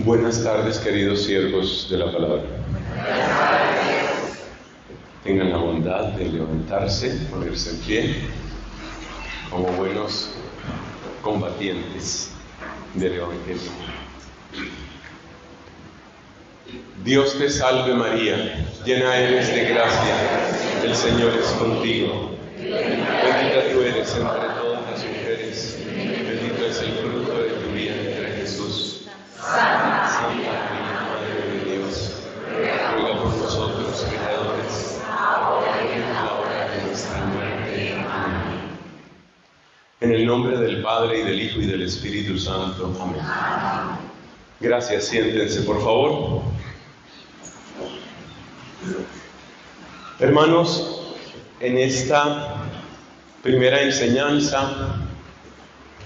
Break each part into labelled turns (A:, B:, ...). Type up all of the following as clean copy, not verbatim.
A: Buenas tardes, queridos siervos de la palabra. Tengan la bondad de levantarse, ponerse en pie, como buenos combatientes del Evangelio. Dios te salve María, llena eres de gracia, el Señor es contigo. Bendita tú eres entre todas las mujeres, bendito es el fruto de tu vientre Jesús. Santa María, Madre de Dios, ruega por nosotros pecadores, ahora y en la hora de nuestra muerte. Amén. En el nombre del Padre, y del Hijo, y del Espíritu Santo. Amén. Gracias, siéntense, por favor. Hermanos, en esta primera enseñanza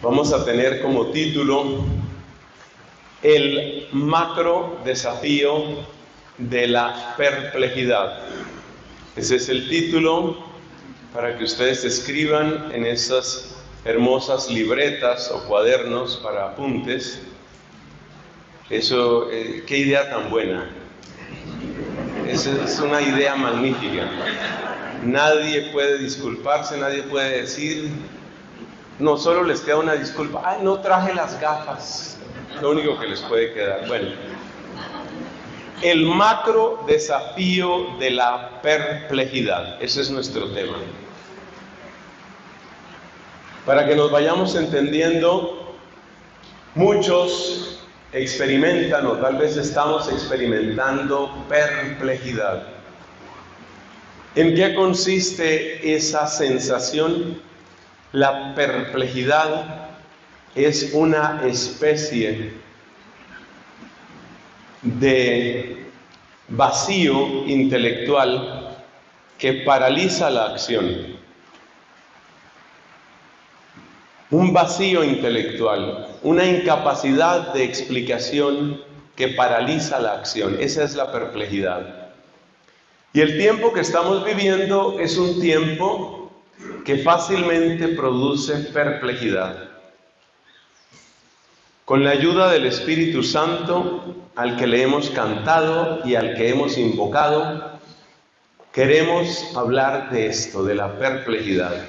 A: vamos a tener como título el macro desafío de la perplejidad. Ese es el título para que ustedes escriban en esas hermosas libretas o cuadernos para apuntes. Eso, qué idea tan buena. Esa es una idea magnífica. Nadie puede disculparse, nadie puede decir, no, solo les queda una disculpa, ay, no traje las gafas. Lo único que les puede quedar. Bueno, el macro desafío de la perplejidad, ese es nuestro tema. Para que nos vayamos entendiendo, muchos experimentan, o tal vez estamos experimentando, perplejidad. ¿En qué consiste esa sensación? La perplejidad es una especie de vacío intelectual que paraliza la acción. Un vacío intelectual, una incapacidad de explicación que paraliza la acción. Esa es la perplejidad. Y el tiempo que estamos viviendo es un tiempo que fácilmente produce perplejidad. Con la ayuda del Espíritu Santo, al que le hemos cantado y al que hemos invocado, queremos hablar de esto, de la perplejidad.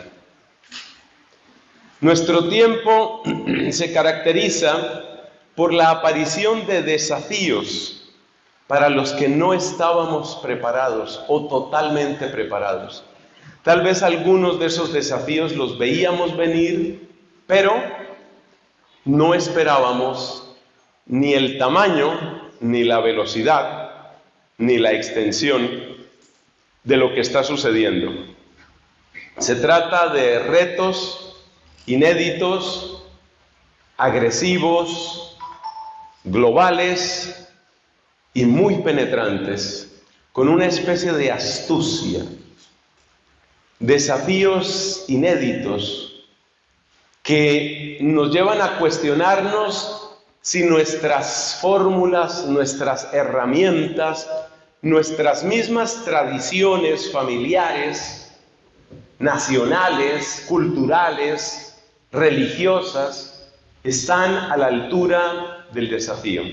A: Nuestro tiempo se caracteriza por la aparición de desafíos para los que no estábamos preparados o totalmente preparados. Tal vez algunos de esos desafíos los veíamos venir, pero no esperábamos ni el tamaño, ni la velocidad, ni la extensión de lo que está sucediendo. Se trata de retos inéditos, agresivos, globales y muy penetrantes, con una especie de astucia. Desafíos inéditos que nos llevan a cuestionarnos si nuestras fórmulas, nuestras herramientas, nuestras mismas tradiciones familiares, nacionales, culturales, religiosas, están a la altura del desafío.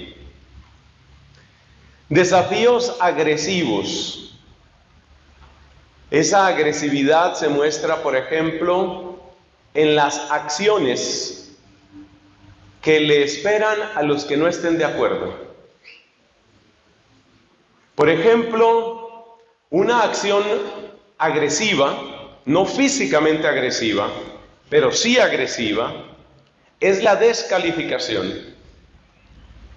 A: Desafíos agresivos. Esa agresividad se muestra, por ejemplo, en las acciones que le esperan a los que no estén de acuerdo. Por ejemplo, una acción agresiva, no físicamente agresiva, pero sí agresiva, es la descalificación.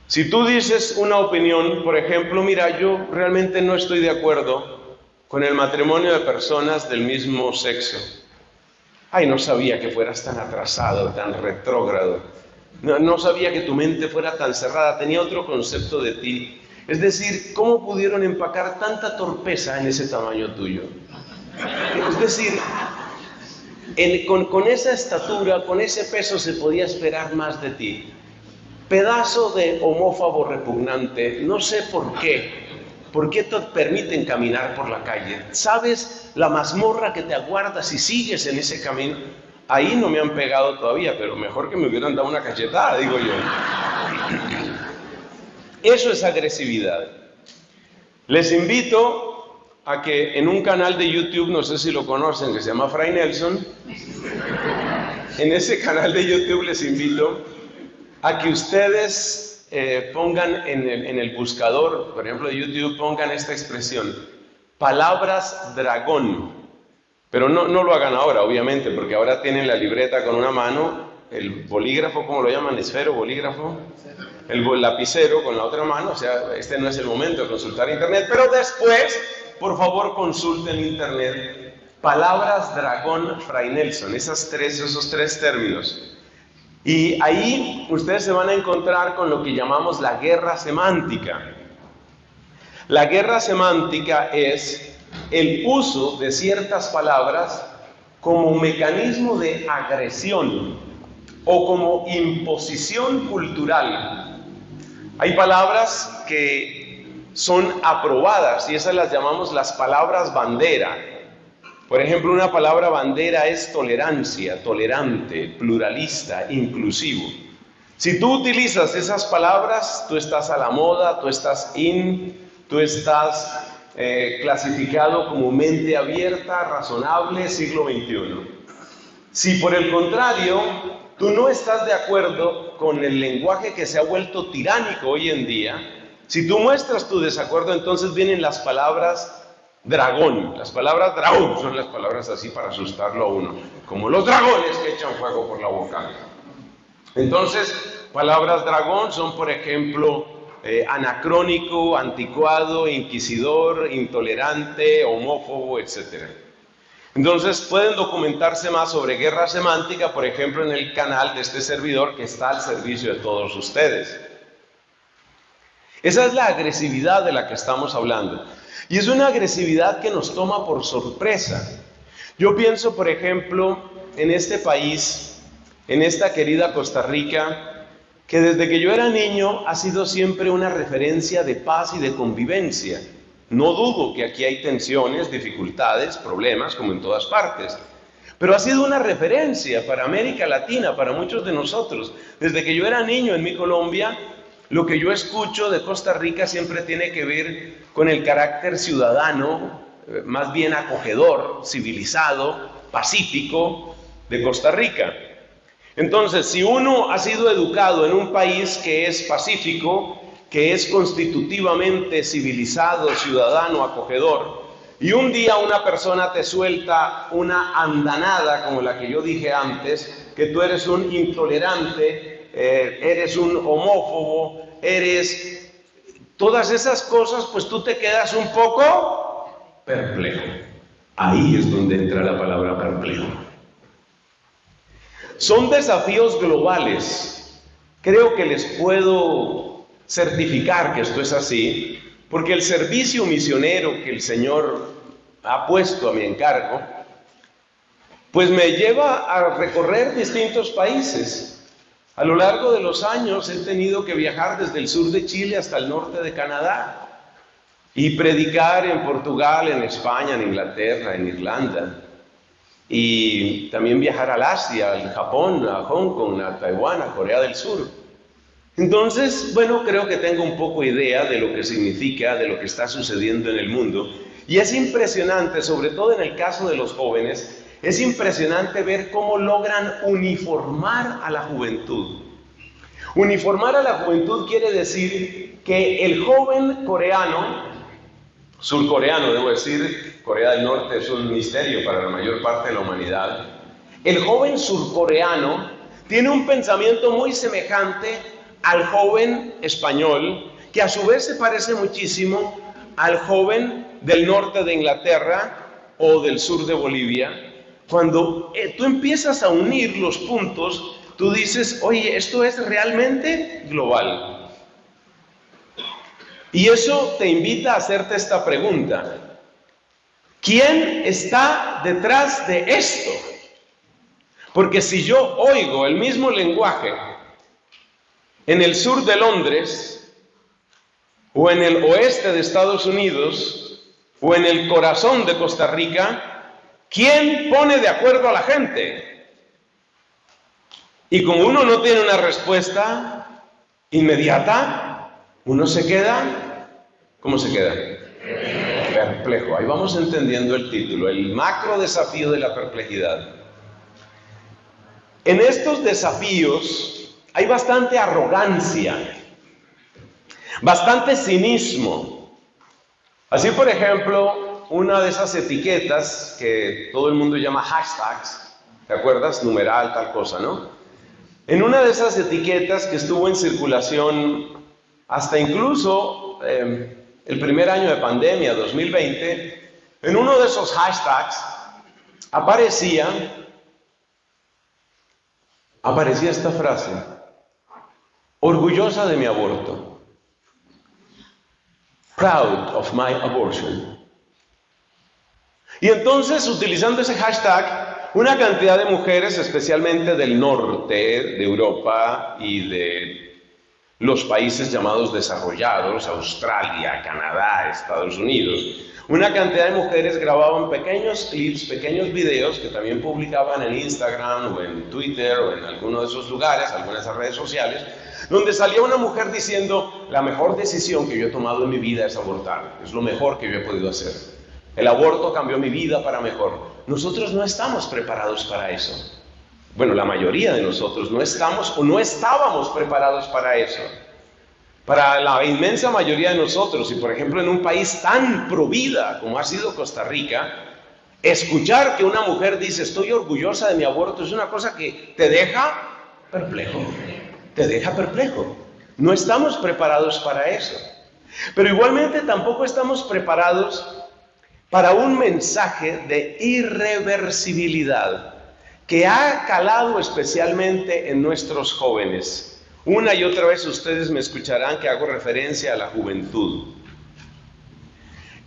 A: Si tú dices una opinión, por ejemplo, mira, yo realmente no estoy de acuerdo con el matrimonio de personas del mismo sexo. Ay, no sabía que fueras tan atrasado, tan retrógrado. No sabía que tu mente fuera tan cerrada, tenía otro concepto de ti. Es decir, ¿cómo pudieron empacar tanta torpeza en ese tamaño tuyo? Es decir, con esa estatura, con ese peso se podía esperar más de ti. Pedazo de homófobo repugnante, no sé por qué. ¿Por qué te permiten caminar por la calle? ¿Sabes la mazmorra que te aguarda si sigues en ese camino? Ahí no me han pegado todavía, pero mejor que me hubieran dado una cachetada, digo yo. Eso es agresividad. Les invito a que en un canal de YouTube, no sé si lo conocen, que se llama Fray Nelson, en ese canal de YouTube les invito a que ustedes pongan en el buscador, por ejemplo de YouTube, pongan esta expresión, palabras dragón. Pero no lo hagan ahora, obviamente, porque ahora tienen la libreta con una mano, el bolígrafo, ¿cómo lo llaman? ¿Esfero, bolígrafo? El lapicero con la otra mano, o sea, este no es el momento de consultar internet, pero después, por favor, consulten internet. Palabras dragón Fray Nelson, esos tres términos. Y ahí ustedes se van a encontrar con lo que llamamos la guerra semántica. La guerra semántica es el uso de ciertas palabras como mecanismo de agresión o como imposición cultural. Hay palabras que son aprobadas y esas las llamamos las palabras bandera. Por ejemplo, una palabra bandera es tolerancia, tolerante, pluralista, inclusivo. Si tú utilizas esas palabras, tú estás a la moda, tú estás tú estás clasificado como mente abierta, razonable, siglo XXI. Si por el contrario, tú no estás de acuerdo con el lenguaje que se ha vuelto tiránico hoy en día, si tú muestras tu desacuerdo, entonces vienen las palabras dragón. Las palabras dragón son las palabras así para asustarlo a uno, como los dragones que echan fuego por la boca. Entonces, palabras dragón son, por ejemplo, anacrónico, anticuado, inquisidor, intolerante, homófobo, etc. Entonces, pueden documentarse más sobre guerra semántica, por ejemplo, en el canal de este servidor que está al servicio de todos ustedes. Esa es la agresividad de la que estamos hablando. Y es una agresividad que nos toma por sorpresa. Yo pienso, por ejemplo, en este país, en esta querida Costa Rica, que desde que yo era niño ha sido siempre una referencia de paz y de convivencia. No dudo que aquí hay tensiones, dificultades, problemas, como en todas partes. Pero ha sido una referencia para América Latina, para muchos de nosotros. Desde que yo era niño en mi Colombia, lo que yo escucho de Costa Rica siempre tiene que ver con el carácter ciudadano, más bien acogedor, civilizado, pacífico de Costa Rica. Entonces, si uno ha sido educado en un país que es pacífico, que es constitutivamente civilizado, ciudadano, acogedor, y un día una persona te suelta una andanada como la que yo dije antes, que tú eres un intolerante, eres un homófobo, eres todas esas cosas, pues tú te quedas un poco perplejo. Ahí es donde entra la palabra perplejo. Son desafíos globales. Creo que les puedo certificar que esto es así, porque el servicio misionero que el Señor ha puesto a mi encargo, pues me lleva a recorrer distintos países. A lo largo de los años he tenido que viajar desde el sur de Chile hasta el norte de Canadá y predicar en Portugal, en España, en Inglaterra, en Irlanda. Y también viajar al Asia, al Japón, a Hong Kong, a Taiwán, a Corea del Sur. Entonces, bueno, creo que tengo un poco idea de lo que significa, de lo que está sucediendo en el mundo. Y es impresionante, sobre todo en el caso de los jóvenes, es impresionante ver cómo logran uniformar a la juventud. Uniformar a la juventud quiere decir que el joven coreano, surcoreano debo decir, Corea del Norte es un misterio para la mayor parte de la humanidad, el joven surcoreano tiene un pensamiento muy semejante al joven español, que a su vez se parece muchísimo al joven del norte de Inglaterra o del sur de Bolivia. Cuando tú empiezas a unir los puntos, tú dices, oye, esto es realmente global. Y eso te invita a hacerte esta pregunta. ¿Quién está detrás de esto? Porque si yo oigo el mismo lenguaje en el sur de Londres, o en el oeste de Estados Unidos, o en el corazón de Costa Rica, ¿quién pone de acuerdo a la gente? Y como uno no tiene una respuesta inmediata, Uno se queda, ¿cómo se queda? Perplejo. Ahí vamos entendiendo el título, el macro desafío de la perplejidad. En estos desafíos hay bastante arrogancia, bastante cinismo. Así, por ejemplo, una de esas etiquetas que todo el mundo llama hashtags, ¿te acuerdas? Numeral, tal cosa, ¿no? En una de esas etiquetas que estuvo en circulación hasta incluso el primer año de pandemia, 2020, en uno de esos hashtags aparecía esta frase: orgullosa de mi aborto. Proud of my abortion. Y entonces, utilizando ese hashtag, una cantidad de mujeres, especialmente del norte de Europa y de los países llamados desarrollados, Australia, Canadá, Estados Unidos, una cantidad de mujeres grababan pequeños clips, pequeños videos que también publicaban en Instagram o en Twitter o en alguno de esos lugares, algunas de esas redes sociales, donde salía una mujer diciendo: la mejor decisión que yo he tomado en mi vida es abortar, es lo mejor que yo he podido hacer. El aborto cambió mi vida para mejor. Nosotros no estamos preparados para eso. Bueno, la mayoría de nosotros no estamos o no estábamos preparados para eso. Para la inmensa mayoría de nosotros, y por ejemplo en un país tan pro vida como ha sido Costa Rica, escuchar que una mujer dice estoy orgullosa de mi aborto es una cosa que te deja perplejo. Te deja perplejo. No estamos preparados para eso. Pero igualmente tampoco estamos preparados para un mensaje de irreversibilidad que ha calado especialmente en nuestros jóvenes. Una y otra vez ustedes me escucharán que hago referencia a la juventud.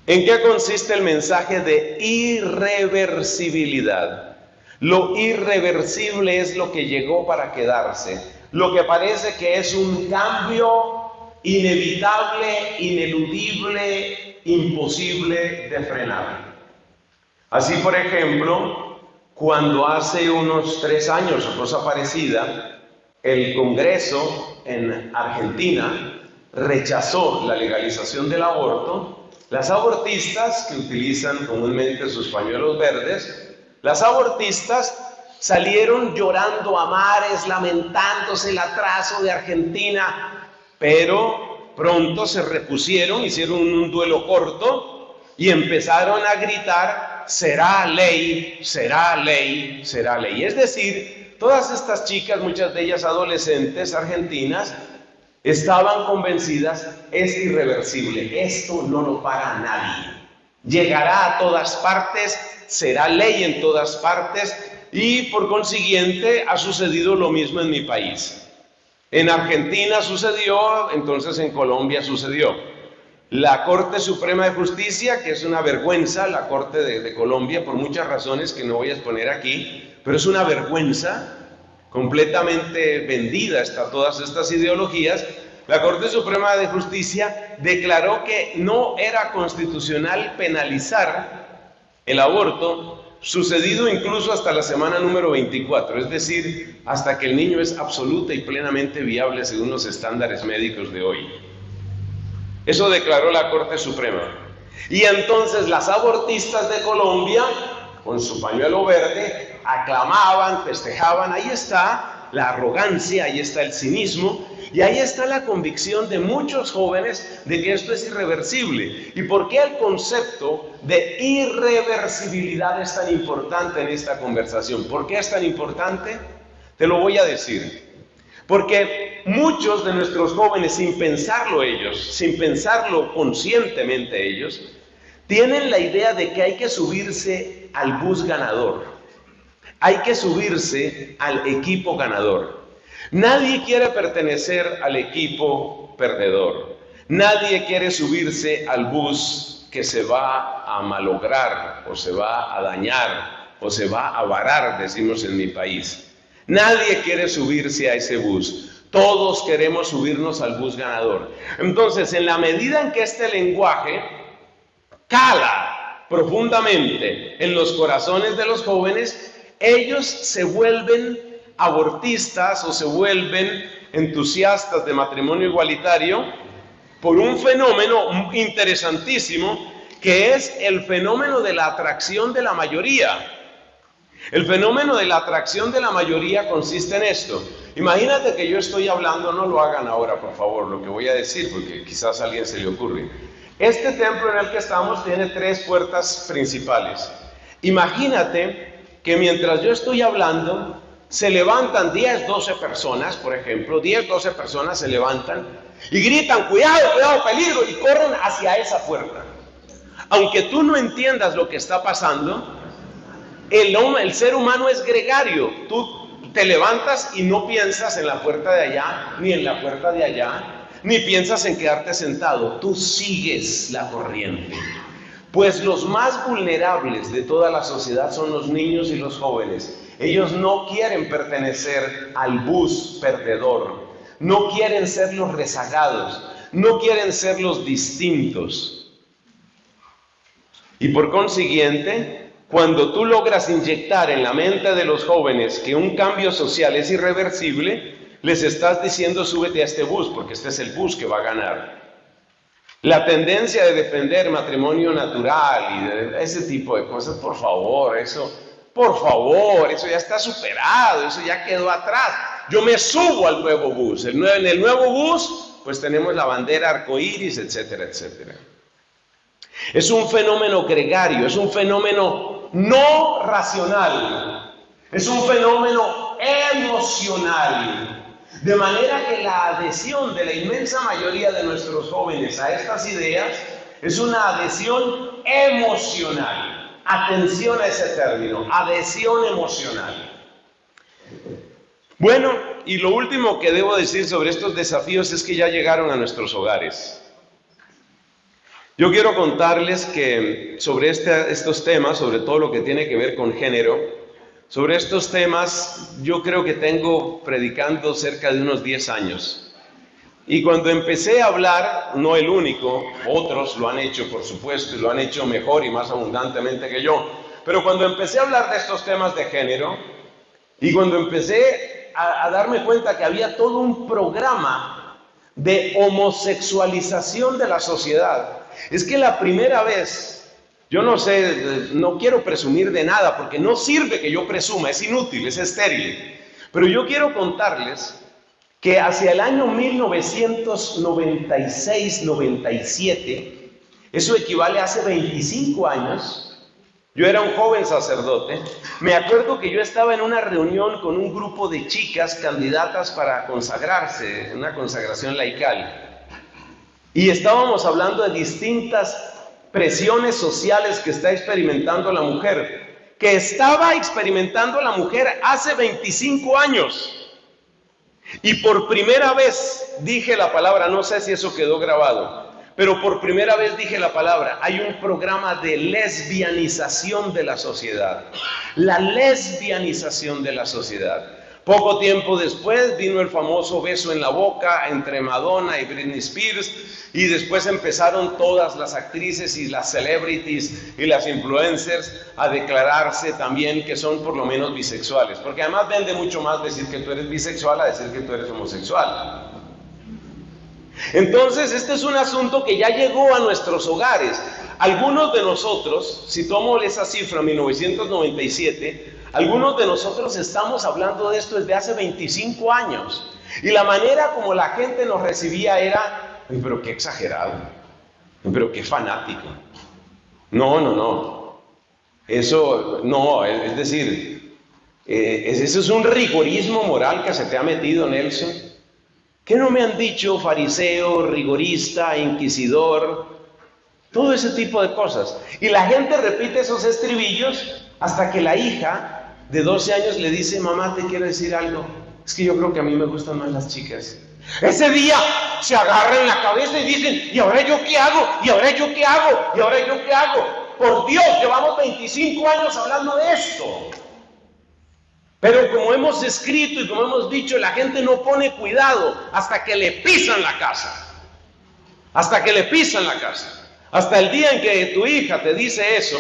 A: ¿En qué consiste el mensaje de irreversibilidad? Lo irreversible es lo que llegó para quedarse, lo que parece que es un cambio inevitable, ineludible, imposible de frenar. Así, por ejemplo, cuando hace unos 3 años o cosa parecida, el Congreso en Argentina rechazó la legalización del aborto, las abortistas que utilizan comúnmente sus pañuelos verdes, las abortistas salieron llorando a mares, lamentándose el atraso de Argentina, pero pronto se repusieron, hicieron un duelo corto y empezaron a gritar: será ley, será ley, será ley. Es decir, todas estas chicas, muchas de ellas adolescentes argentinas, estaban convencidas: es irreversible, esto no lo para nadie, llegará a todas partes, será ley en todas partes. Y por consiguiente ha sucedido lo mismo en mi país. En Argentina sucedió, entonces en Colombia sucedió. La Corte Suprema de Justicia, que es una vergüenza, la Corte de Colombia, por muchas razones que no voy a exponer aquí, pero es una vergüenza, completamente vendida está todas estas ideologías. La Corte Suprema de Justicia declaró que no era constitucional penalizar el aborto, sucedido incluso hasta la semana número 24, es decir, hasta que el niño es absoluta y plenamente viable según los estándares médicos de hoy. Eso declaró la Corte Suprema. Y entonces las abortistas de Colombia, con su pañuelo verde, aclamaban, festejaban. Ahí está la arrogancia, ahí está el cinismo, y ahí está la convicción de muchos jóvenes de que esto es irreversible. ¿Y por qué el concepto de irreversibilidad es tan importante en esta conversación? ¿Por qué es tan importante? Te lo voy a decir. Porque muchos de nuestros jóvenes, sin pensarlo ellos, sin pensarlo conscientemente ellos, tienen la idea de que hay que subirse al bus ganador, hay que subirse al equipo ganador. Nadie quiere pertenecer al equipo perdedor, nadie quiere subirse al bus que se va a malograr o se va a dañar o se va a varar, decimos en mi país. Nadie quiere subirse a ese bus. Todos queremos subirnos al bus ganador. Entonces, en la medida en que este lenguaje cala profundamente en los corazones de los jóvenes, ellos se vuelven abortistas o se vuelven entusiastas de matrimonio igualitario por un fenómeno interesantísimo, que es el fenómeno de la atracción de la mayoría. El fenómeno de la atracción de la mayoría consiste en esto. Imagínate que yo estoy hablando, no lo hagan ahora, por favor, lo que voy a decir, porque quizás a alguien se le ocurre. Este templo en el que estamos tiene 3 puertas principales. Imagínate que mientras yo estoy hablando, se levantan 10, 12 personas, por ejemplo, 10, 12 personas se levantan y gritan, cuidado, cuidado, peligro, y corren hacia esa puerta. Aunque tú no entiendas lo que está pasando, el ser humano es gregario. Tú te levantas y no piensas en la puerta de allá, ni en la puerta de allá, ni piensas en quedarte sentado. Tú sigues la corriente. Pues los más vulnerables de toda la sociedad son los niños y los jóvenes. Ellos no quieren pertenecer al bus perdedor, no quieren ser los rezagados, no quieren ser los distintos. Y por consiguiente, cuando tú logras inyectar en la mente de los jóvenes que un cambio social es irreversible, les estás diciendo súbete a este bus, porque este es el bus que va a ganar. La tendencia de defender matrimonio natural y de ese tipo de cosas, por favor, eso ya está superado, eso ya quedó atrás. Yo me subo al nuevo bus. En el nuevo bus, pues tenemos la bandera arcoíris, etcétera, etcétera. Es un fenómeno gregario, es un fenómeno no racional, es un fenómeno emocional. De manera que la adhesión de la inmensa mayoría de nuestros jóvenes a estas ideas es una adhesión emocional. Atención a ese término, adhesión emocional. Bueno, y lo último que debo decir sobre estos desafíos es que ya llegaron a nuestros hogares. Yo quiero contarles que sobre estos temas, sobre todo lo que tiene que ver con género, sobre estos temas yo creo que tengo predicando cerca de unos 10 años. Y cuando empecé a hablar, no el único, otros lo han hecho por supuesto y lo han hecho mejor y más abundantemente que yo, pero cuando empecé a hablar de estos temas de género y cuando empecé a darme cuenta que había todo un programa de homosexualización de la sociedad, es que la primera vez, yo no sé, no quiero presumir de nada porque no sirve que yo presuma, es inútil, es estéril. Pero yo quiero contarles que hacia el año 1996-97, eso equivale a hace 25 años, yo era un joven sacerdote, me acuerdo que yo estaba en una reunión con un grupo de chicas candidatas para consagrarse, una consagración laical. Y estábamos hablando de distintas presiones sociales que está experimentando la mujer, que estaba experimentando la mujer hace 25 años. Y por primera vez dije la palabra, no sé si eso quedó grabado, pero por primera vez dije la palabra, hay un programa de lesbianización de la sociedad. La lesbianización de la sociedad. Poco tiempo después vino el famoso beso en la boca entre Madonna y Britney Spears, y después empezaron todas las actrices y las celebrities y las influencers a declararse también que son por lo menos bisexuales, porque además vende mucho más decir que tú eres bisexual a decir que tú eres homosexual. Entonces este es un asunto que ya llegó a nuestros hogares. Algunos de nosotros, si tomo esa cifra, 1997, algunos de nosotros estamos hablando de esto desde hace 25 años. Y la manera como la gente nos recibía era, pero qué exagerado, pero qué fanático. No. Eso, no, es decir, eso es un rigorismo moral que se te ha metido, Nelson. ¿Qué no me han dicho fariseo, rigorista, inquisidor? Todo ese tipo de cosas. Y la gente repite esos estribillos hasta que la hija de 12 años le dice, mamá, te quiero decir algo. Es que yo creo que a mí me gustan más las chicas. Ese día se agarran la cabeza y dicen, ¿y ahora yo qué hago? ¿Y ahora yo qué hago? ¿Y ahora yo qué hago? Por Dios, llevamos 25 años hablando de esto. Pero como hemos escrito y como hemos dicho, la gente no pone cuidado hasta que le pisan la casa. Hasta que le pisan la casa. Hasta el día en que tu hija te dice eso,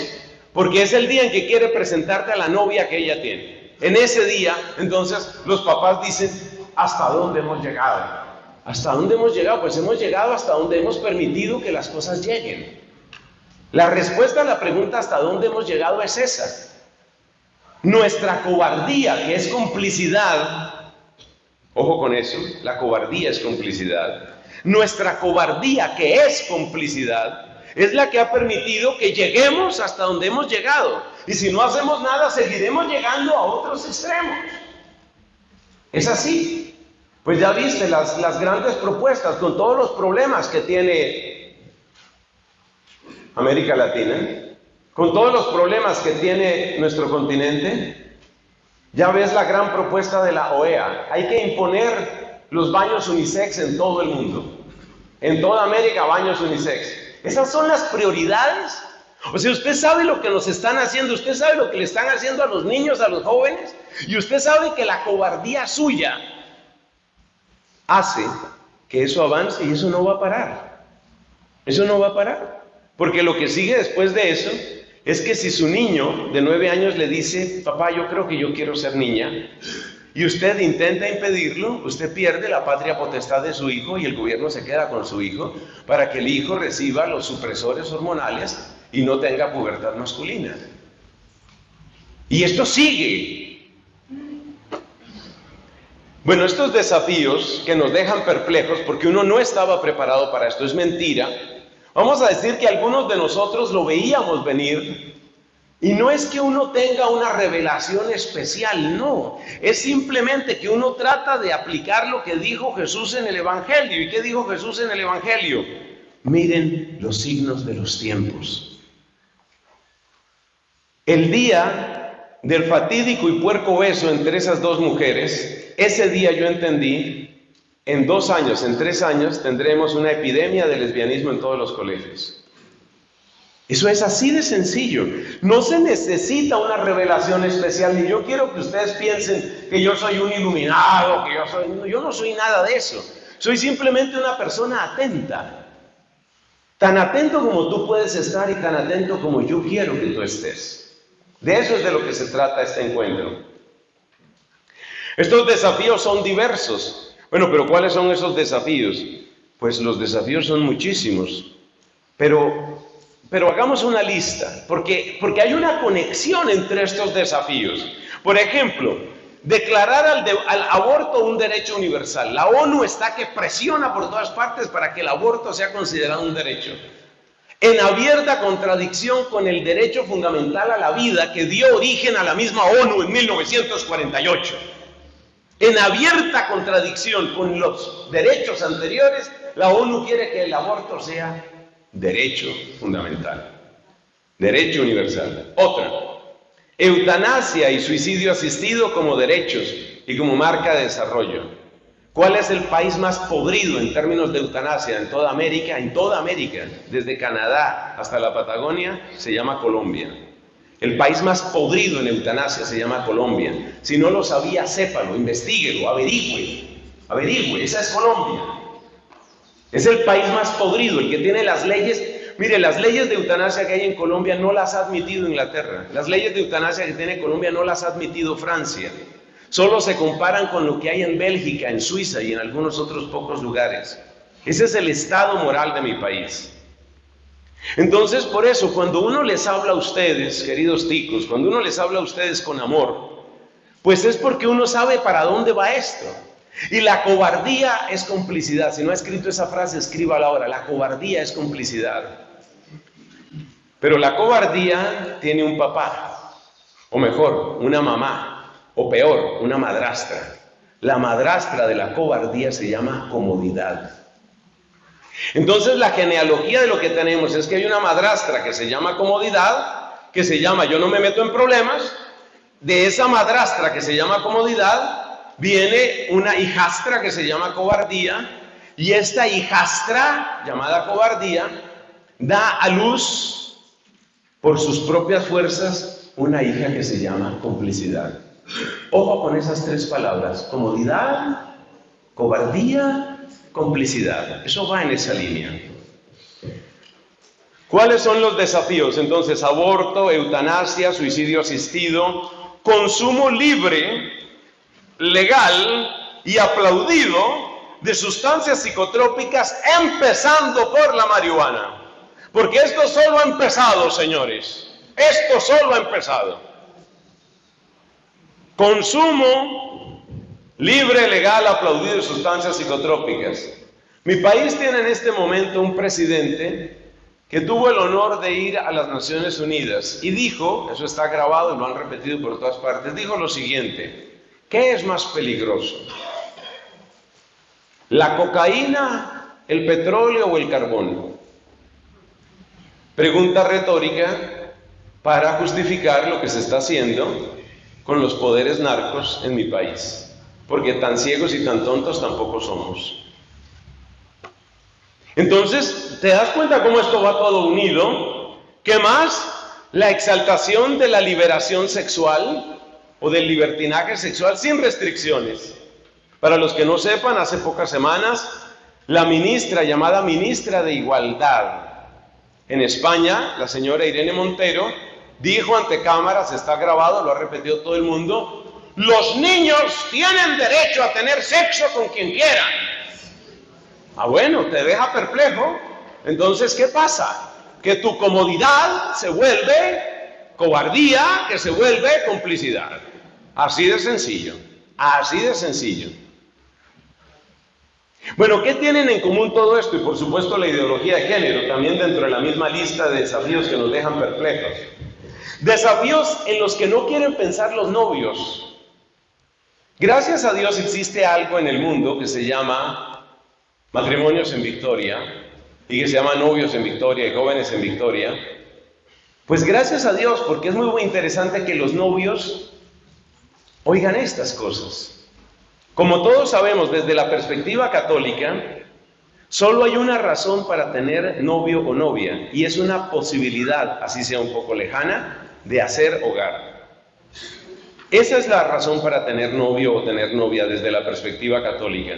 A: porque es el día en que quiere presentarte a la novia que ella tiene. En ese día, entonces, los papás dicen, ¿hasta dónde hemos llegado? ¿Hasta dónde hemos llegado? Pues hemos llegado hasta donde hemos permitido que las cosas lleguen. La respuesta a la pregunta ¿hasta dónde hemos llegado? Es esa. Nuestra cobardía, que es complicidad, ojo con eso, la cobardía es complicidad. Nuestra cobardía, que es complicidad, es la que ha permitido que lleguemos hasta donde hemos llegado. Y si no hacemos nada, seguiremos llegando a otros extremos. Es así. Pues ya viste las grandes propuestas con todos los problemas que tiene América Latina, con todos los problemas que tiene nuestro continente. Ya ves la gran propuesta de la OEA. Hay que imponer los baños unisex en todo el mundo. En toda América, baños unisex. Esas son las prioridades. O sea, usted sabe lo que nos están haciendo, usted sabe lo que le están haciendo a los niños, a los jóvenes, y usted sabe que la cobardía suya hace que eso avance y eso no va a parar. Eso no va a parar. Porque lo que sigue después de eso es que si su niño de 9 años le dice, papá, yo creo que yo quiero ser niña, y usted intenta impedirlo, usted pierde la patria potestad de su hijo y el gobierno se queda con su hijo para que el hijo reciba los supresores hormonales y no tenga pubertad masculina. Y esto sigue. Bueno, estos desafíos que nos dejan perplejos porque uno no estaba preparado para esto, es mentira. Vamos a decir que algunos de nosotros lo veíamos venir y no es que uno tenga una revelación especial, no. Es simplemente que uno trata de aplicar lo que dijo Jesús en el Evangelio. ¿Y qué dijo Jesús en el Evangelio? Miren los signos de los tiempos. El día del fatídico y puerco beso entre esas dos mujeres, ese día yo entendí, en 2 años, en 3 años, tendremos una epidemia de lesbianismo en todos los colegios. Eso es así de sencillo. No se necesita una revelación especial. Y yo quiero que ustedes piensen que yo soy un iluminado, que yo no soy nada de eso. Soy simplemente una persona atenta. Tan atento como tú puedes estar y tan atento como yo quiero que tú estés. De eso es de lo que se trata este encuentro. Estos desafíos son diversos. Bueno, pero ¿cuáles son esos desafíos? Pues los desafíos son muchísimos. Pero hagamos una lista, porque hay una conexión entre estos desafíos. Por ejemplo, declarar al aborto un derecho universal. La ONU está que presiona por todas partes para que el aborto sea considerado un derecho. En abierta contradicción con el derecho fundamental a la vida que dio origen a la misma ONU en 1948. En abierta contradicción con los derechos anteriores, la ONU quiere que el aborto sea derecho fundamental, derecho universal. Otra, eutanasia y suicidio asistido como derechos y como marca de desarrollo. ¿Cuál es el país más podrido en términos de eutanasia en toda América? En toda América, desde Canadá hasta la Patagonia, se llama Colombia. El país más podrido en eutanasia se llama Colombia. Si no lo sabía, sépalo, investíguelo, averigüe, esa es Colombia. Es el país más podrido, el que tiene las leyes. Mire, las leyes de eutanasia que hay en Colombia no las ha admitido Inglaterra. Las leyes de eutanasia que tiene Colombia no las ha admitido Francia. Solo se comparan con lo que hay en Bélgica, en Suiza y en algunos otros pocos lugares. Ese es el estado moral de mi país. Entonces, por eso, cuando uno les habla a ustedes, queridos ticos, cuando uno les habla a ustedes con amor, pues es porque uno sabe para dónde va esto. Y la cobardía es complicidad. Si no ha escrito esa frase, escríbala ahora. La cobardía es complicidad. Pero la cobardía tiene un papá, o mejor, una mamá. O peor, una madrastra. La madrastra de la cobardía se llama comodidad. Entonces la genealogía de lo que tenemos es que hay una madrastra que se llama comodidad, que se llama yo no me meto en problemas. De esa madrastra que se llama comodidad viene una hijastra que se llama cobardía, y esta hijastra llamada cobardía da a luz por sus propias fuerzas una hija que se llama complicidad. Ojo con esas 3 palabras: comodidad, cobardía, complicidad. Eso va en esa línea. ¿Cuáles son los desafíos? Entonces, aborto, eutanasia, suicidio asistido, consumo libre, legal y aplaudido de sustancias psicotrópicas, empezando por la marihuana. Porque esto solo ha empezado, señores. Esto solo ha empezado. Consumo libre, legal, aplaudido de sustancias psicotrópicas. Mi país tiene en este momento un presidente que tuvo el honor de ir a las Naciones Unidas y dijo, eso está grabado y lo han repetido por todas partes, dijo lo siguiente: ¿qué es más peligroso? ¿La cocaína, el petróleo o el carbón? Pregunta retórica para justificar lo que se está haciendo con los poderes narcos en mi país, porque tan ciegos y tan tontos tampoco somos. Entonces, ¿te das cuenta cómo esto va todo unido? ¿Qué más? La exaltación de la liberación sexual o del libertinaje sexual sin restricciones. Para los que no sepan, hace pocas semanas, la ministra, llamada ministra de Igualdad en España, la señora Irene Montero, dijo ante cámaras, está grabado, lo ha repetido todo el mundo: los niños tienen derecho a tener sexo con quien quieran. Ah, bueno, te deja perplejo. Entonces, ¿qué pasa? Que tu comodidad se vuelve cobardía, que se vuelve complicidad. Así de sencillo, así de sencillo. Bueno, ¿qué tienen en común todo esto? Y por supuesto la ideología de género, también dentro de la misma lista de desafíos que nos dejan perplejos. Desafíos en los que no quieren pensar los novios. Gracias a Dios existe algo en el mundo que se llama matrimonios en victoria, y que se llama novios en victoria y jóvenes en victoria. Pues gracias a Dios, porque es muy interesante que los novios oigan estas cosas. Como todos sabemos, desde la perspectiva católica, solo hay una razón para tener novio o novia, y es una posibilidad, así sea un poco lejana, de hacer hogar. Esa es la razón para tener novio o tener novia desde la perspectiva católica.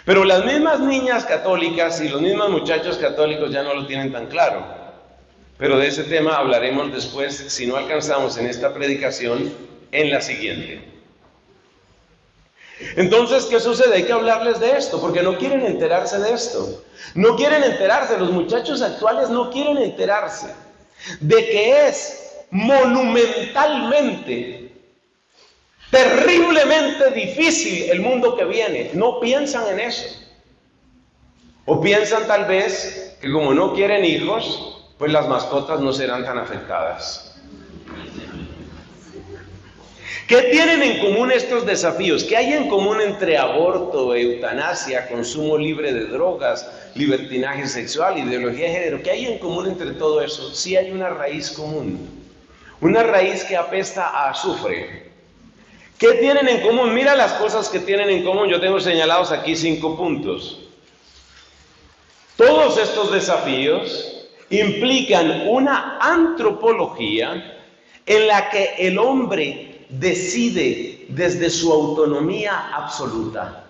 A: Pero las mismas niñas católicas y los mismos muchachos católicos ya no lo tienen tan claro. Pero de ese tema hablaremos después, si no alcanzamos en esta predicación, en la siguiente. Entonces, ¿qué sucede? Hay que hablarles de esto, porque no quieren enterarse de esto. No quieren enterarse, los muchachos actuales no quieren enterarse de que es monumentalmente, terriblemente difícil el mundo que viene. No piensan en eso. O piensan tal vez que como no quieren hijos, pues las mascotas no serán tan afectadas. ¿Qué tienen en común estos desafíos? ¿Qué hay en común entre aborto, eutanasia, consumo libre de drogas, libertinaje sexual, ideología de género? ¿Qué hay en común entre todo eso? Sí hay una raíz común. Una raíz que apesta a azufre. ¿Qué tienen en común? Mira las cosas que tienen en común. Yo tengo señalados aquí 5 puntos. Todos estos desafíos implican una antropología en la que el hombre decide desde su autonomía absoluta.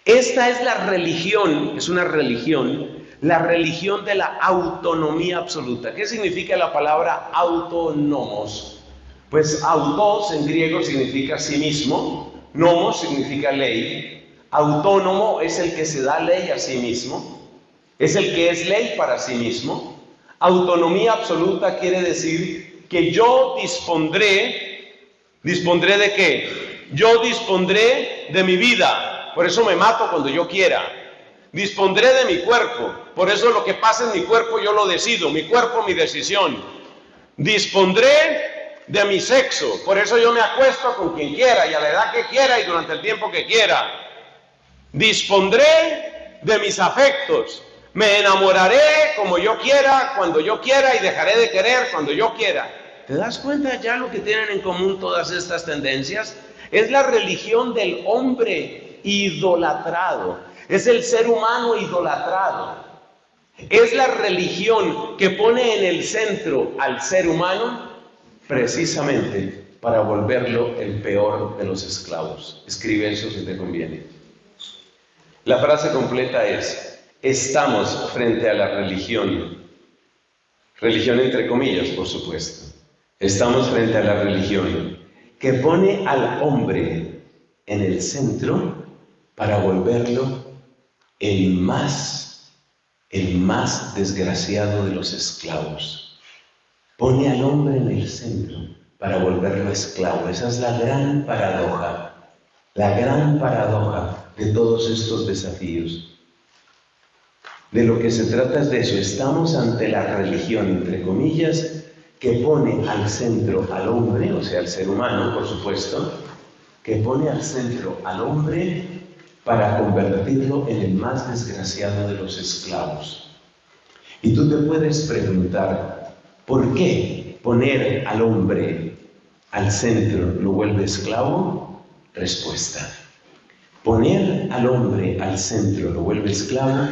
A: Esta es la religión, es una religión, la religión de la autonomía absoluta. ¿Qué significa la palabra autónomos? Pues autos en griego significa sí mismo, nomos significa ley, autónomo es el que se da ley a sí mismo, es el que es ley para sí mismo. Autonomía absoluta quiere decir que yo ¿dispondré de qué? Yo dispondré de mi vida, por eso me mato cuando yo quiera. Dispondré de mi cuerpo, por eso lo que pasa en mi cuerpo yo lo decido, mi cuerpo, mi decisión. Dispondré de mi sexo, por eso yo me acuesto con quien quiera y a la edad que quiera y durante el tiempo que quiera. Dispondré de mis afectos, me enamoraré como yo quiera, cuando yo quiera y dejaré de querer cuando yo quiera. ¿Te das cuenta ya lo que tienen en común todas estas tendencias? Es la religión del hombre idolatrado, es el ser humano idolatrado. Es la religión que pone en el centro al ser humano precisamente para volverlo el peor de los esclavos. Escribe eso si te conviene. La frase completa es: estamos frente a la religión entre comillas, por supuesto. Estamos frente a la religión que pone al hombre en el centro para volverlo el más desgraciado de los esclavos. Pone al hombre en el centro para volverlo esclavo. Esa es la gran paradoja de todos estos desafíos. De lo que se trata es de eso. Estamos ante la religión, entre comillas, que pone al centro al hombre, o sea, al ser humano, por supuesto, que pone al centro al hombre para convertirlo en el más desgraciado de los esclavos. Y tú te puedes preguntar, ¿por qué poner al hombre al centro lo vuelve esclavo? Respuesta: poner al hombre al centro lo vuelve esclavo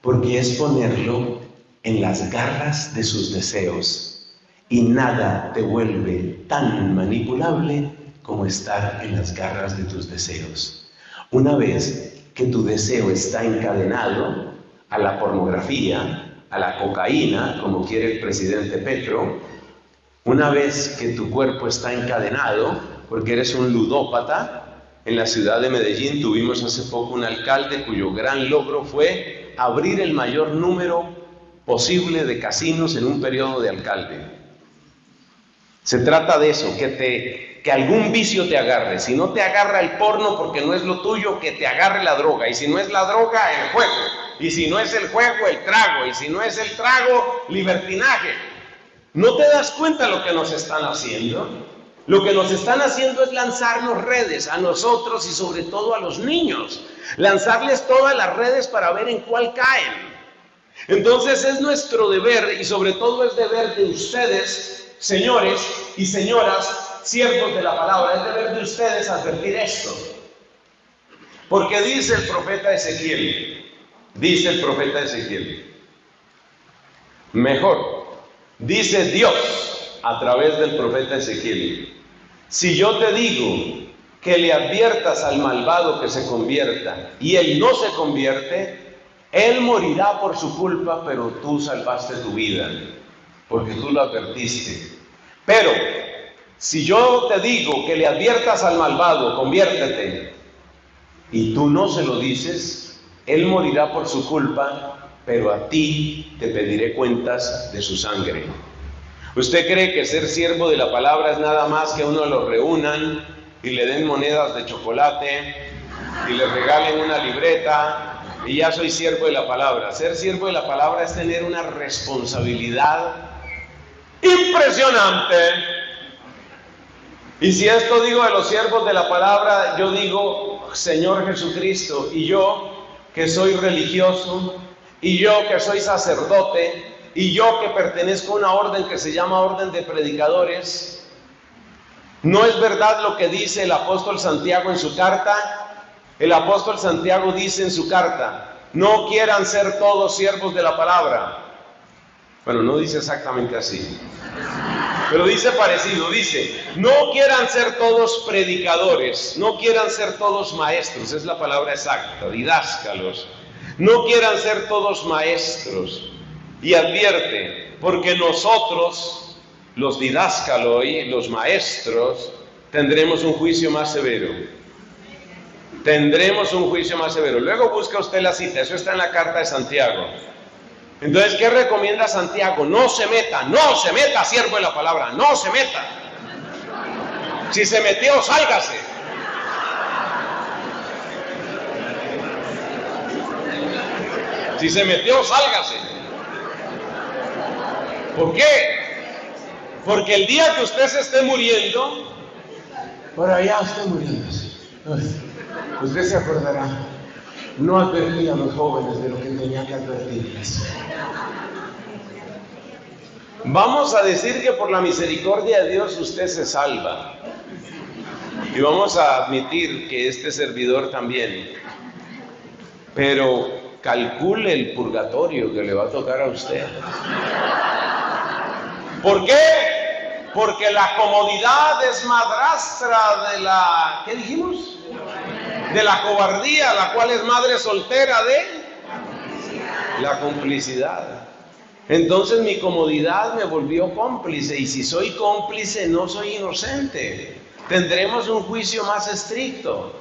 A: porque es ponerlo en las garras de sus deseos, y nada te vuelve tan manipulable como estar en las garras de tus deseos. Una vez que tu deseo está encadenado a la pornografía, a la cocaína, como quiere el presidente Petro, una vez que tu cuerpo está encadenado porque eres un ludópata. En la ciudad de Medellín tuvimos hace poco un alcalde cuyo gran logro fue abrir el mayor número posible de casinos en un periodo de alcalde. Se trata de eso, que algún vicio te agarre. Si no te agarra el porno porque no es lo tuyo, que te agarre la droga. Y si no es la droga, el juego. Y si no es el juego, el trago. Y si no es el trago, libertinaje. ¿No te das cuenta lo que nos están haciendo? Lo que nos están haciendo es lanzarnos redes a nosotros y sobre todo a los niños. Lanzarles todas las redes para ver en cuál caen. Entonces es nuestro deber, y sobre todo es deber de ustedes, señores y señoras, siervos de la palabra, es deber de ustedes advertir esto. Porque dice el profeta Ezequiel, mejor, dice Dios a través del profeta Ezequiel: si yo te digo que le adviertas al malvado que se convierta y él no se convierte, él morirá por su culpa, pero tú salvaste tu vida, porque tú lo advertiste. Pero si yo te digo que le adviertas al malvado, conviértete, y tú no se lo dices, él morirá por su culpa, pero a ti te pediré cuentas de su sangre. ¿Usted cree que ser siervo de la palabra es nada más que a uno lo reúnan y le den monedas de chocolate y le regalen una libreta y ya soy siervo de la palabra? Ser siervo de la palabra es tener una responsabilidad impresionante. Y si esto digo de los siervos de la palabra, yo digo, Señor Jesucristo, y yo que soy religioso, y yo que soy sacerdote, y yo que pertenezco a una orden que se llama Orden de Predicadores, ¿no es verdad lo que dice el apóstol Santiago en su carta? El apóstol Santiago dice en su carta: no quieran ser todos siervos de la palabra. Bueno, no dice exactamente así, pero dice parecido, dice: no quieran ser todos predicadores, no quieran ser todos maestros, es la palabra exacta, didáscalos. No quieran ser todos maestros. Y advierte, porque nosotros, los didáscalos y los maestros, tendremos un juicio más severo. Tendremos un juicio más severo. Luego busca usted la cita, eso está en la carta de Santiago. Entonces, ¿qué recomienda Santiago? No se meta, siervo de la palabra, no se meta. Si se metió, sálgase. Si se metió, sálgase. ¿Por qué? Porque el día que usted se esté muriendo, por allá esté muriéndose, usted se acordará: no advertí a los jóvenes de lo que tenía que advertirles. Vamos a decir que por la misericordia de Dios usted se salva. Y vamos a admitir que este servidor también. Pero calcule el purgatorio que le va a tocar a usted. ¿Por qué? Porque la comodidad es madrastra de la... ¿qué dijimos? De la cobardía, la cual es madre soltera de la complicidad. Entonces mi comodidad me volvió cómplice, y si soy cómplice no soy inocente. Tendremos un juicio más estricto.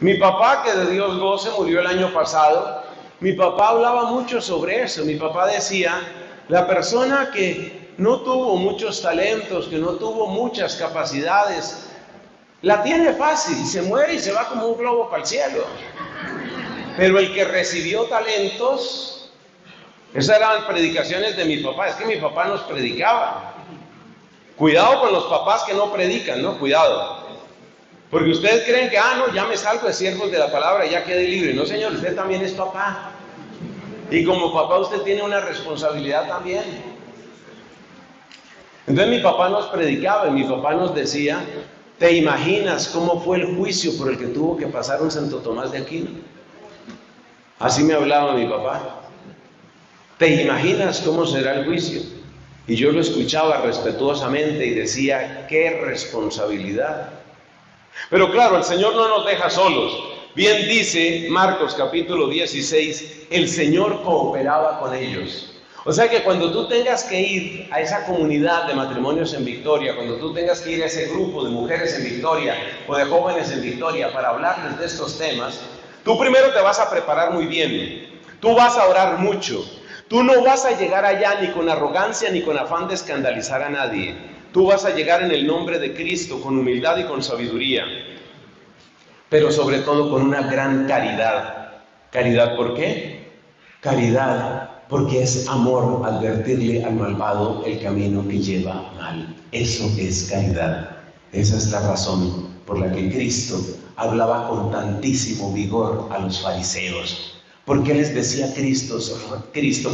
A: Mi papá, que de Dios goce, murió el año pasado. Mi papá hablaba mucho sobre eso. Mi papá decía, la persona que no tuvo muchos talentos, que no tuvo muchas capacidades, la tiene fácil, se muere y se va como un globo para el cielo. Pero el que recibió talentos, esas eran predicaciones de mi papá, es que mi papá nos predicaba. Cuidado con los papás que no predican, ¿no? Cuidado. Porque ustedes creen que, no, ya me salgo de siervos de la palabra, ya quedé libre. No, señor, usted también es papá. Y como papá usted tiene una responsabilidad también. Entonces mi papá nos predicaba y mi papá nos decía, ¿te imaginas cómo fue el juicio por el que tuvo que pasar un Santo Tomás de Aquino? Así me hablaba mi papá. ¿Te imaginas cómo será el juicio? Y yo lo escuchaba respetuosamente y decía, ¡qué responsabilidad! Pero claro, el Señor no nos deja solos. Bien dice Marcos capítulo 16, el Señor cooperaba con ellos. O sea que cuando tú tengas que ir a esa comunidad de matrimonios en Victoria, cuando tú tengas que ir a ese grupo de mujeres en Victoria o de jóvenes en Victoria para hablarles de estos temas, tú primero te vas a preparar muy bien. Tú vas a orar mucho. Tú no vas a llegar allá ni con arrogancia ni con afán de escandalizar a nadie. Tú vas a llegar en el nombre de Cristo con humildad y con sabiduría, pero sobre todo con una gran caridad. ¿Caridad por qué? Caridad porque es amor advertirle al malvado el camino que lleva mal. Eso es caridad. Esa es la razón por la que Cristo hablaba con tantísimo vigor a los fariseos. ¿Por qué les decía Cristo?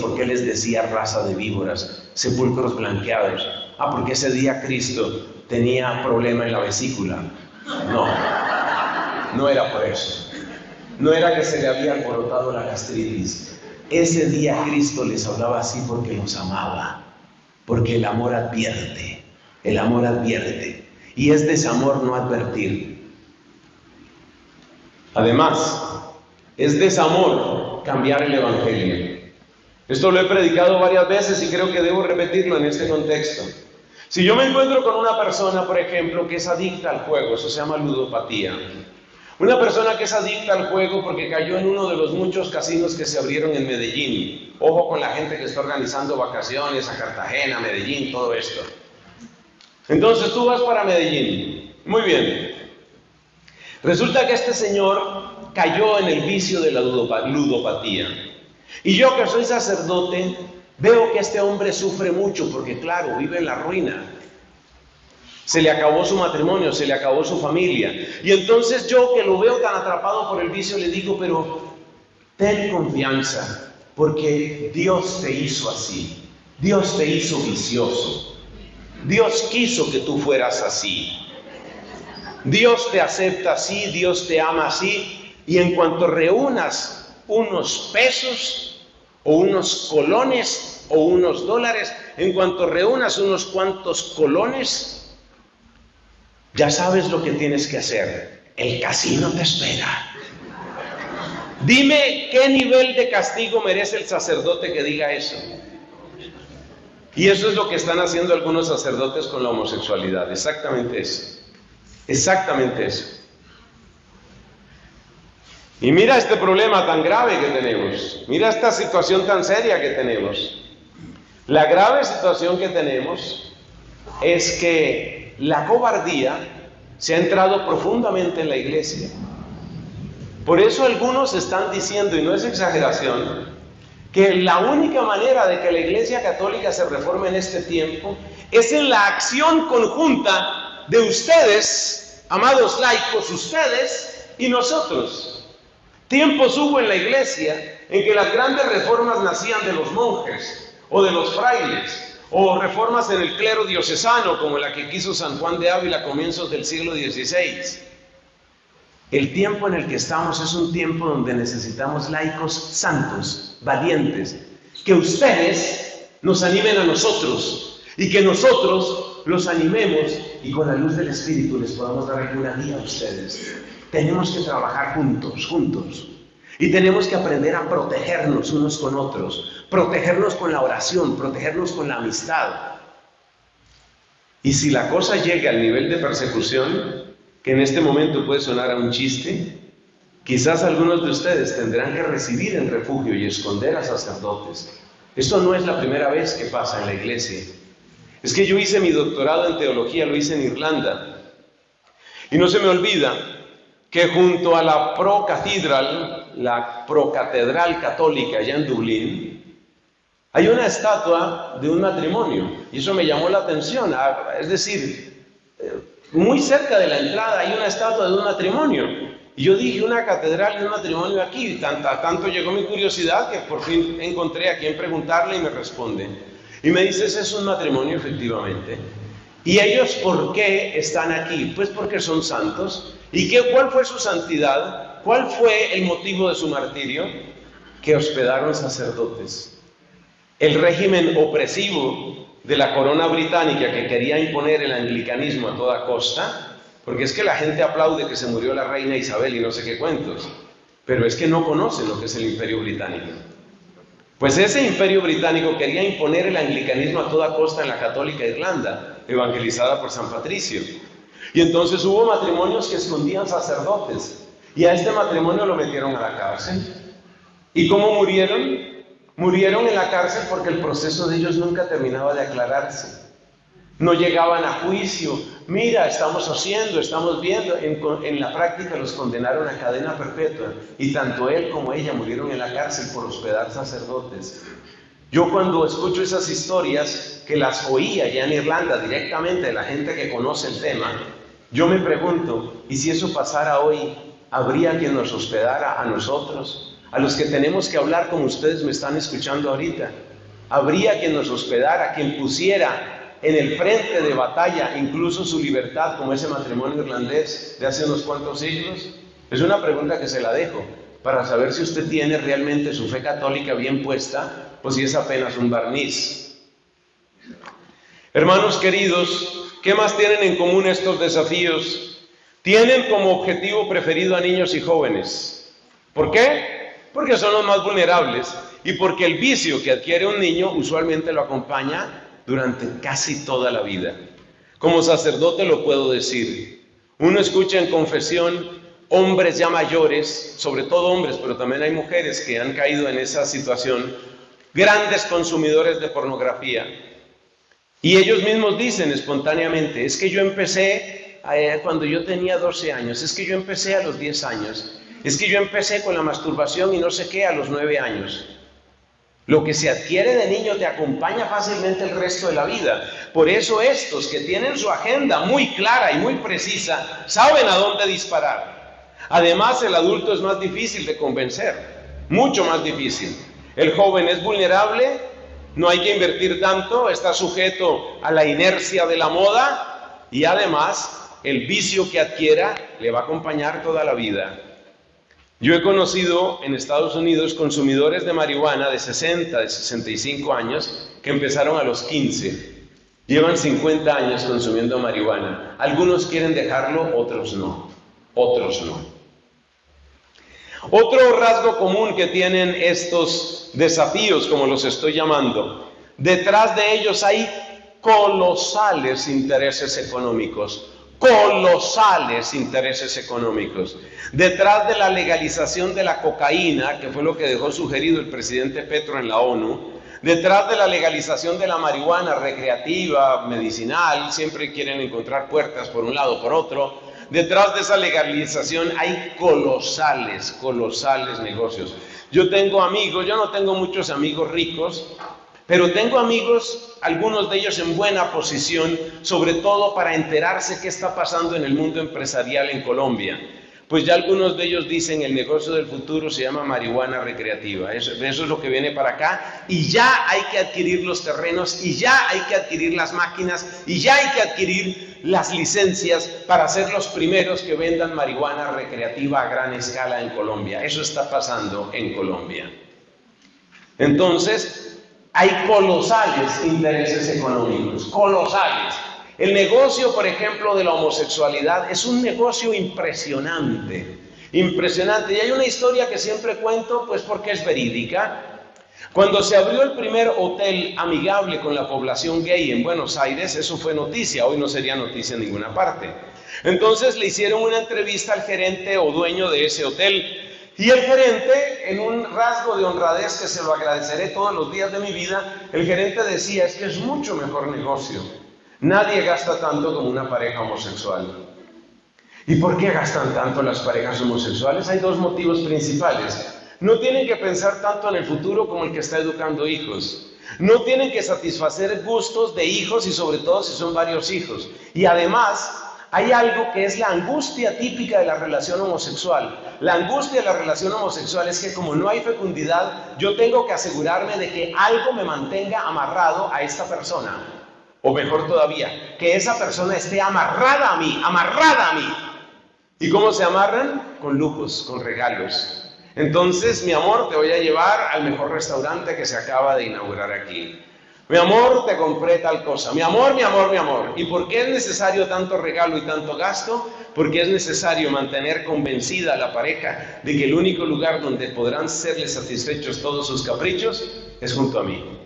A: ¿Por qué les decía raza de víboras, sepulcros blanqueados? Porque ese día Cristo tenía problema en la vesícula. No era por eso. No era que se le había alborotado la gastritis. Ese día Cristo les hablaba así porque los amaba. Porque el amor advierte. El amor advierte. Y es desamor no advertir. Además, es desamor cambiar el evangelio. Esto lo he predicado varias veces y creo que debo repetirlo en este contexto. Si yo me encuentro con una persona, por ejemplo, que es adicta al juego, eso se llama ludopatía. Una persona que es adicta al juego porque cayó en uno de los muchos casinos que se abrieron en Medellín. Ojo con la gente que está organizando vacaciones a Cartagena, Medellín, todo esto. Entonces tú vas para Medellín. Muy bien. Resulta que este señor cayó en el vicio de la ludopatía. Y yo, que soy sacerdote, veo que este hombre sufre mucho porque, claro, vive en la ruina. Se le acabó su matrimonio, se le acabó su familia. Y entonces yo, que lo veo tan atrapado por el vicio, le digo, pero ten confianza, porque Dios te hizo así. Dios te hizo vicioso. Dios quiso que tú fueras así. Dios te acepta así, Dios te ama así. Y en cuanto reúnas unos pesos, o unos colones, o unos dólares, en cuanto reúnas unos cuantos colones, ya sabes lo que tienes que hacer. El casino te espera. Dime qué nivel de castigo merece el sacerdote que diga eso. Y eso es lo que están haciendo algunos sacerdotes con la homosexualidad. Exactamente eso. Exactamente eso. Y mira este problema tan grave que tenemos. Mira esta situación tan seria que tenemos. La grave situación que tenemos es que la cobardía se ha entrado profundamente en la iglesia. Por eso algunos están diciendo, y no es exageración, que la única manera de que la Iglesia Católica se reforme en este tiempo es en la acción conjunta de ustedes, amados laicos, ustedes y nosotros. Tiempos hubo en la Iglesia en que las grandes reformas nacían de los monjes o de los frailes, o reformas en el clero diocesano, como la que quiso San Juan de Ávila a comienzos del siglo XVI. El tiempo en el que estamos es un tiempo donde necesitamos laicos santos, valientes, que ustedes nos animen a nosotros y que nosotros los animemos y con la luz del Espíritu les podamos dar alguna guía a ustedes. Tenemos que trabajar juntos. Y tenemos que aprender a protegernos unos con otros, protegernos con la oración, protegernos con la amistad. Y si la cosa llega al nivel de persecución, que en este momento puede sonar a un chiste, Quizás algunos de ustedes tendrán que recibir en refugio y esconder a sacerdotes. Esto no es la primera vez que pasa en la iglesia. Es que yo hice mi doctorado en teología, lo hice en Irlanda. Y no se me olvida que junto a la la procatedral católica allá en Dublín, hay una estatua de un matrimonio. Y eso me llamó la atención. Es decir, muy cerca de la entrada hay una estatua de un matrimonio. Y yo dije, una catedral y un matrimonio aquí. Tanto llegó mi curiosidad que por fin encontré a quien preguntarle y me responde. Y me dice, ese es un matrimonio efectivamente. ¿Y ellos por qué están aquí? Pues porque son santos. ¿Y cuál fue su santidad? ¿Cuál fue el motivo de su martirio? Que hospedaron sacerdotes. El régimen opresivo de la corona británica que quería imponer el anglicanismo a toda costa, porque es que la gente aplaude que se murió la reina Isabel y no sé qué cuentos, pero es que no conocen lo que es el imperio británico. Pues ese imperio británico quería imponer el anglicanismo a toda costa en la católica Irlanda, evangelizada por San Patricio. Y entonces hubo matrimonios que escondían sacerdotes, y a este matrimonio lo metieron a la cárcel. ¿Y cómo murieron? Murieron en la cárcel porque el proceso de ellos nunca terminaba de aclararse. No llegaban a juicio. Mira, estamos viendo. En la práctica los condenaron a cadena perpetua. Y tanto él como ella murieron en la cárcel por hospedar sacerdotes. Yo cuando escucho esas historias, que las oí allá en Irlanda directamente de la gente que conoce el tema, yo me pregunto, ¿y si eso pasara hoy? ¿Habría quien nos hospedara a nosotros? A los que tenemos que hablar como ustedes me están escuchando ahorita. ¿Habría quien nos hospedara, quien pusiera en el frente de batalla incluso su libertad, como ese matrimonio irlandés de hace unos cuantos siglos? Es una pregunta que se la dejo, para saber si usted tiene realmente su fe católica bien puesta, o si es apenas un barniz. Hermanos queridos, ¿qué más tienen en común estos desafíos? Tienen como objetivo preferido a niños y jóvenes. ¿Por qué? Porque son los más vulnerables y porque el vicio que adquiere un niño usualmente lo acompaña durante casi toda la vida. Como sacerdote lo puedo decir. Uno escucha en confesión hombres ya mayores, sobre todo hombres, pero también hay mujeres que han caído en esa situación, grandes consumidores de pornografía. Y ellos mismos dicen espontáneamente, es que yo empecé cuando yo tenía 12 años, es que yo empecé a los 10 años. Es que yo empecé con la masturbación y no sé qué a los 9 años. Lo que se adquiere de niño te acompaña fácilmente el resto de la vida. Por eso estos que tienen su agenda muy clara y muy precisa, saben a dónde disparar. Además, el adulto es más difícil de convencer, mucho más difícil. El joven es vulnerable, no hay que invertir tanto, está sujeto a la inercia de la moda y además el vicio que adquiera le va a acompañar toda la vida. Yo he conocido en Estados Unidos consumidores de marihuana de 60, de 65 años que empezaron a los 15. Llevan 50 años consumiendo marihuana. Algunos quieren dejarlo, otros no. Otros no. Otro rasgo común que tienen estos desafíos, como los estoy llamando, detrás de ellos hay colosales intereses económicos. Colosales intereses económicos. Detrás de la legalización de la cocaína, que fue lo que dejó sugerido el presidente Petro en la ONU, detrás de la legalización de la marihuana recreativa, medicinal, siempre quieren encontrar puertas por un lado o por otro, detrás de esa legalización hay colosales negocios. Yo tengo amigos, yo no tengo muchos amigos ricos, pero tengo amigos, algunos de ellos en buena posición, sobre todo para enterarse qué está pasando en el mundo empresarial en Colombia. Pues ya algunos de ellos dicen el negocio del futuro se llama marihuana recreativa. Eso es lo que viene para acá y ya hay que adquirir los terrenos y ya hay que adquirir las máquinas y ya hay que adquirir las licencias para ser los primeros que vendan marihuana recreativa a gran escala en Colombia. Eso está pasando en Colombia. Entonces, hay colosales intereses económicos, colosales. El negocio, por ejemplo, de la homosexualidad es un negocio impresionante, impresionante. Y hay una historia que siempre cuento, pues porque es verídica. Cuando se abrió el primer hotel amigable con la población gay en Buenos Aires, eso fue noticia, hoy no sería noticia en ninguna parte. Entonces le hicieron una entrevista al gerente o dueño de ese hotel. Y el gerente, en un rasgo de honradez que se lo agradeceré todos los días de mi vida, el gerente decía, es que es mucho mejor negocio. Nadie gasta tanto como una pareja homosexual. ¿Y por qué gastan tanto las parejas homosexuales? Hay dos motivos principales. No tienen que pensar tanto en el futuro como el que está educando hijos. No tienen que satisfacer gustos de hijos y sobre todo si son varios hijos. Y además, hay algo que es la angustia típica de la relación homosexual. La angustia de la relación homosexual es que como no hay fecundidad, yo tengo que asegurarme de que algo me mantenga amarrado a esta persona. O mejor todavía, que esa persona esté amarrada a mí, amarrada a mí. ¿Y cómo se amarran? Con lujos, con regalos. Entonces, mi amor, te voy a llevar al mejor restaurante que se acaba de inaugurar aquí. Mi amor, te compré tal cosa. Mi amor, mi amor, mi amor. ¿Y por qué es necesario tanto regalo y tanto gasto? Porque es necesario mantener convencida a la pareja de que el único lugar donde podrán serle satisfechos todos sus caprichos es junto a mí.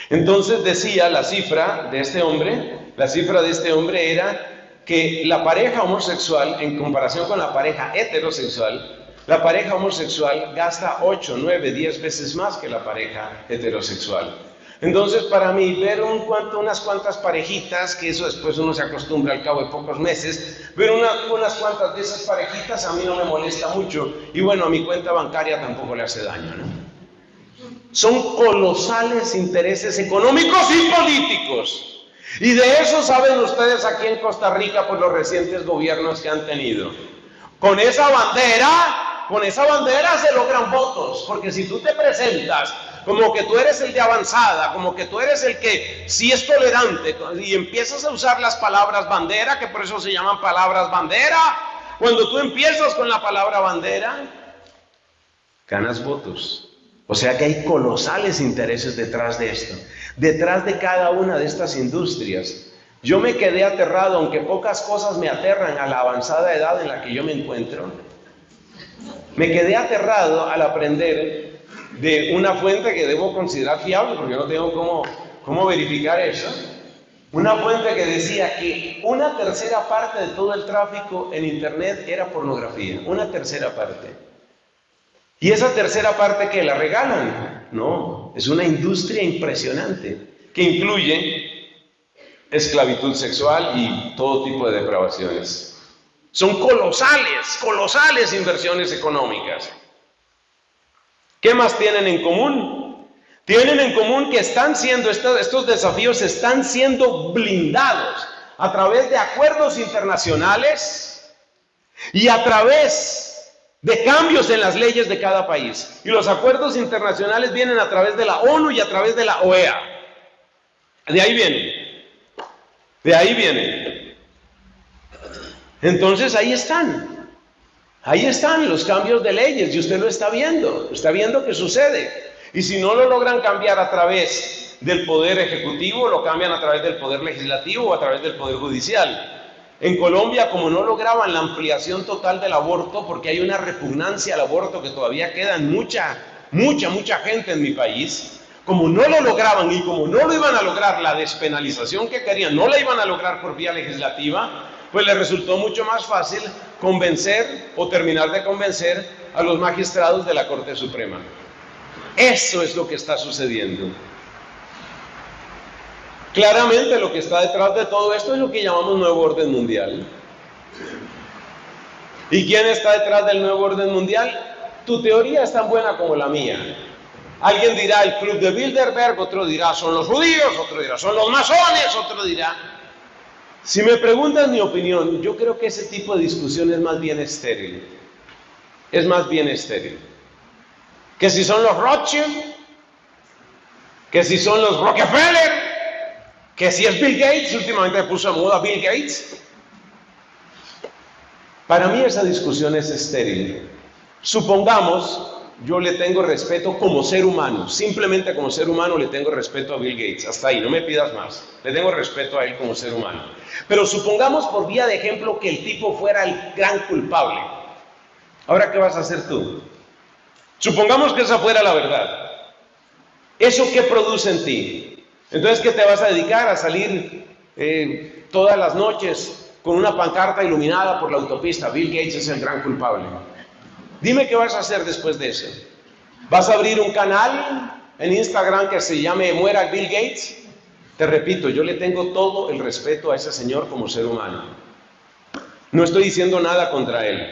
A: Entonces decía la cifra de este hombre era que la pareja homosexual, en comparación con la pareja heterosexual, la pareja homosexual gasta 8, 9, 10 veces más que la pareja heterosexual. Entonces, para mí, ver unas cuantas parejitas, que eso después uno se acostumbra al cabo de pocos meses, ver unas cuantas de esas parejitas a mí no me molesta mucho. Y bueno, a mi cuenta bancaria tampoco le hace daño, ¿no? Son colosales intereses económicos y políticos. Y de eso saben ustedes aquí en Costa Rica por los recientes gobiernos que han tenido. Con esa bandera se logran votos, porque si tú te presentas como que tú eres el de avanzada, como que tú eres el que sí es tolerante, y empiezas a usar las palabras bandera, que por eso se llaman palabras bandera, cuando tú empiezas con la palabra bandera, ganas votos. O sea que hay colosales intereses detrás de esto, detrás de cada una de estas industrias. Yo me quedé aterrado, aunque pocas cosas me aterran a la avanzada edad en la que yo me encuentro. Me quedé aterrado al aprender de una fuente que debo considerar fiable, porque no tengo cómo verificar eso. Una fuente que decía que una tercera parte de todo el tráfico en Internet era pornografía, una tercera parte. ¿Y esa tercera parte que la regalan? No, es una industria impresionante que incluye esclavitud sexual y todo tipo de depravaciones. Son colosales inversiones económicas. ¿Qué más tienen en común? Tienen en común que estos desafíos están siendo blindados a través de acuerdos internacionales y a través de cambios en las leyes de cada país. Y los acuerdos internacionales vienen a través de la ONU y a través de la OEA. De ahí vienen. Entonces ahí están los cambios de leyes y usted lo está viendo que sucede. Y si no lo logran cambiar a través del poder ejecutivo, lo cambian a través del poder legislativo o a través del poder judicial. En Colombia, como no lograban la ampliación total del aborto, porque hay una repugnancia al aborto que todavía queda en mucha gente en mi país, como no lo lograban y como no lo iban a lograr, la despenalización que querían, no la iban a lograr por vía legislativa, pues les resultó mucho más fácil convencer o terminar de convencer a los magistrados de la Corte Suprema. Eso es lo que está sucediendo. Claramente lo que está detrás de todo esto es lo que llamamos nuevo orden mundial. ¿Y quién está detrás del nuevo orden mundial? Tu teoría es tan buena como la mía. Alguien dirá el Club de Bilderberg, otro dirá son los judíos, otro dirá son los masones, otro dirá... Si me preguntan mi opinión, yo creo que ese tipo de discusión es más bien estéril. Es más bien estéril. Que si son los Rothschild, que si son los Rockefeller, que si es Bill Gates, últimamente puso de moda Bill Gates. Para mí esa discusión es estéril. Supongamos, yo le tengo respeto como ser humano, simplemente como ser humano le tengo respeto a Bill Gates, hasta ahí, no me pidas más, le tengo respeto a él como ser humano. Pero supongamos por vía de ejemplo que el tipo fuera el gran culpable. Ahora, ¿qué vas a hacer tú? Supongamos que esa fuera la verdad. ¿Eso qué produce en ti? Entonces, ¿qué te vas a dedicar? ¿A salir todas las noches con una pancarta iluminada por la autopista: Bill Gates es el gran culpable. Dime qué vas a hacer después de eso. ¿Vas a abrir un canal en Instagram que se llame Muera Bill Gates? Te repito, yo le tengo todo el respeto a ese señor como ser humano. No estoy diciendo nada contra él.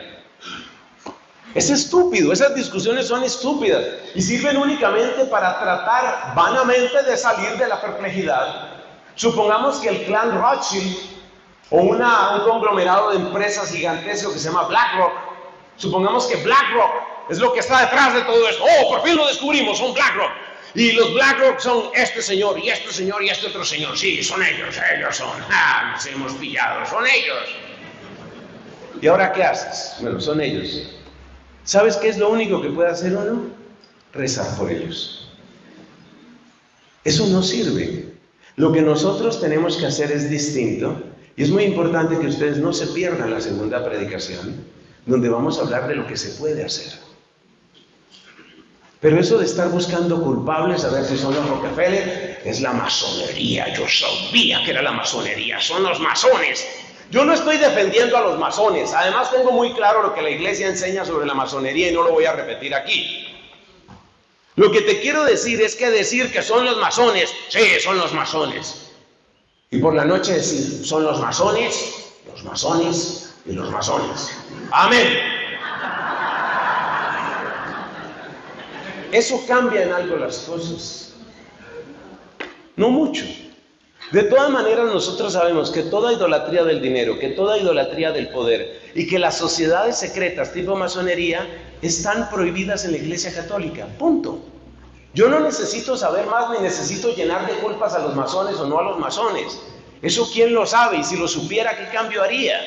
A: Es estúpido, esas discusiones son estúpidas y sirven únicamente para tratar vanamente de salir de la perplejidad. Supongamos que el clan Rothschild o un conglomerado de empresas gigantesco que se llama BlackRock, supongamos que BlackRock es lo que está detrás de todo esto. ¡Oh, por fin lo descubrimos! Son BlackRock. Y los BlackRock son este señor y este señor y este otro señor. Sí, son ellos son. Nos hemos pillado, son ellos. ¿Y ahora qué haces? Bueno, son ellos. ¿Sabes qué es lo único que puede hacer uno? Rezar por ellos. Eso no sirve. Lo que nosotros tenemos que hacer es distinto. Y es muy importante que ustedes no se pierdan la segunda predicación, donde vamos a hablar de lo que se puede hacer. Pero eso de estar buscando culpables, a ver si son los Rockefeller, es la masonería. Yo sabía que era la masonería, son los masones. Yo no estoy defendiendo a los masones. Además tengo muy claro lo que la iglesia enseña sobre la masonería y no lo voy a repetir aquí. Lo que te quiero decir es que decir que son los masones, sí, son los masones. Y por la noche decir, son los masones y los masones. Amén. Eso cambia en algo las cosas. No mucho. De todas maneras, nosotros sabemos que toda idolatría del dinero, que toda idolatría del poder y que las sociedades secretas tipo masonería están prohibidas en la Iglesia Católica. Punto. Yo no necesito saber más ni necesito llenar de culpas a los masones o no a los masones. Eso quién lo sabe, y si lo supiera, ¿qué cambio haría?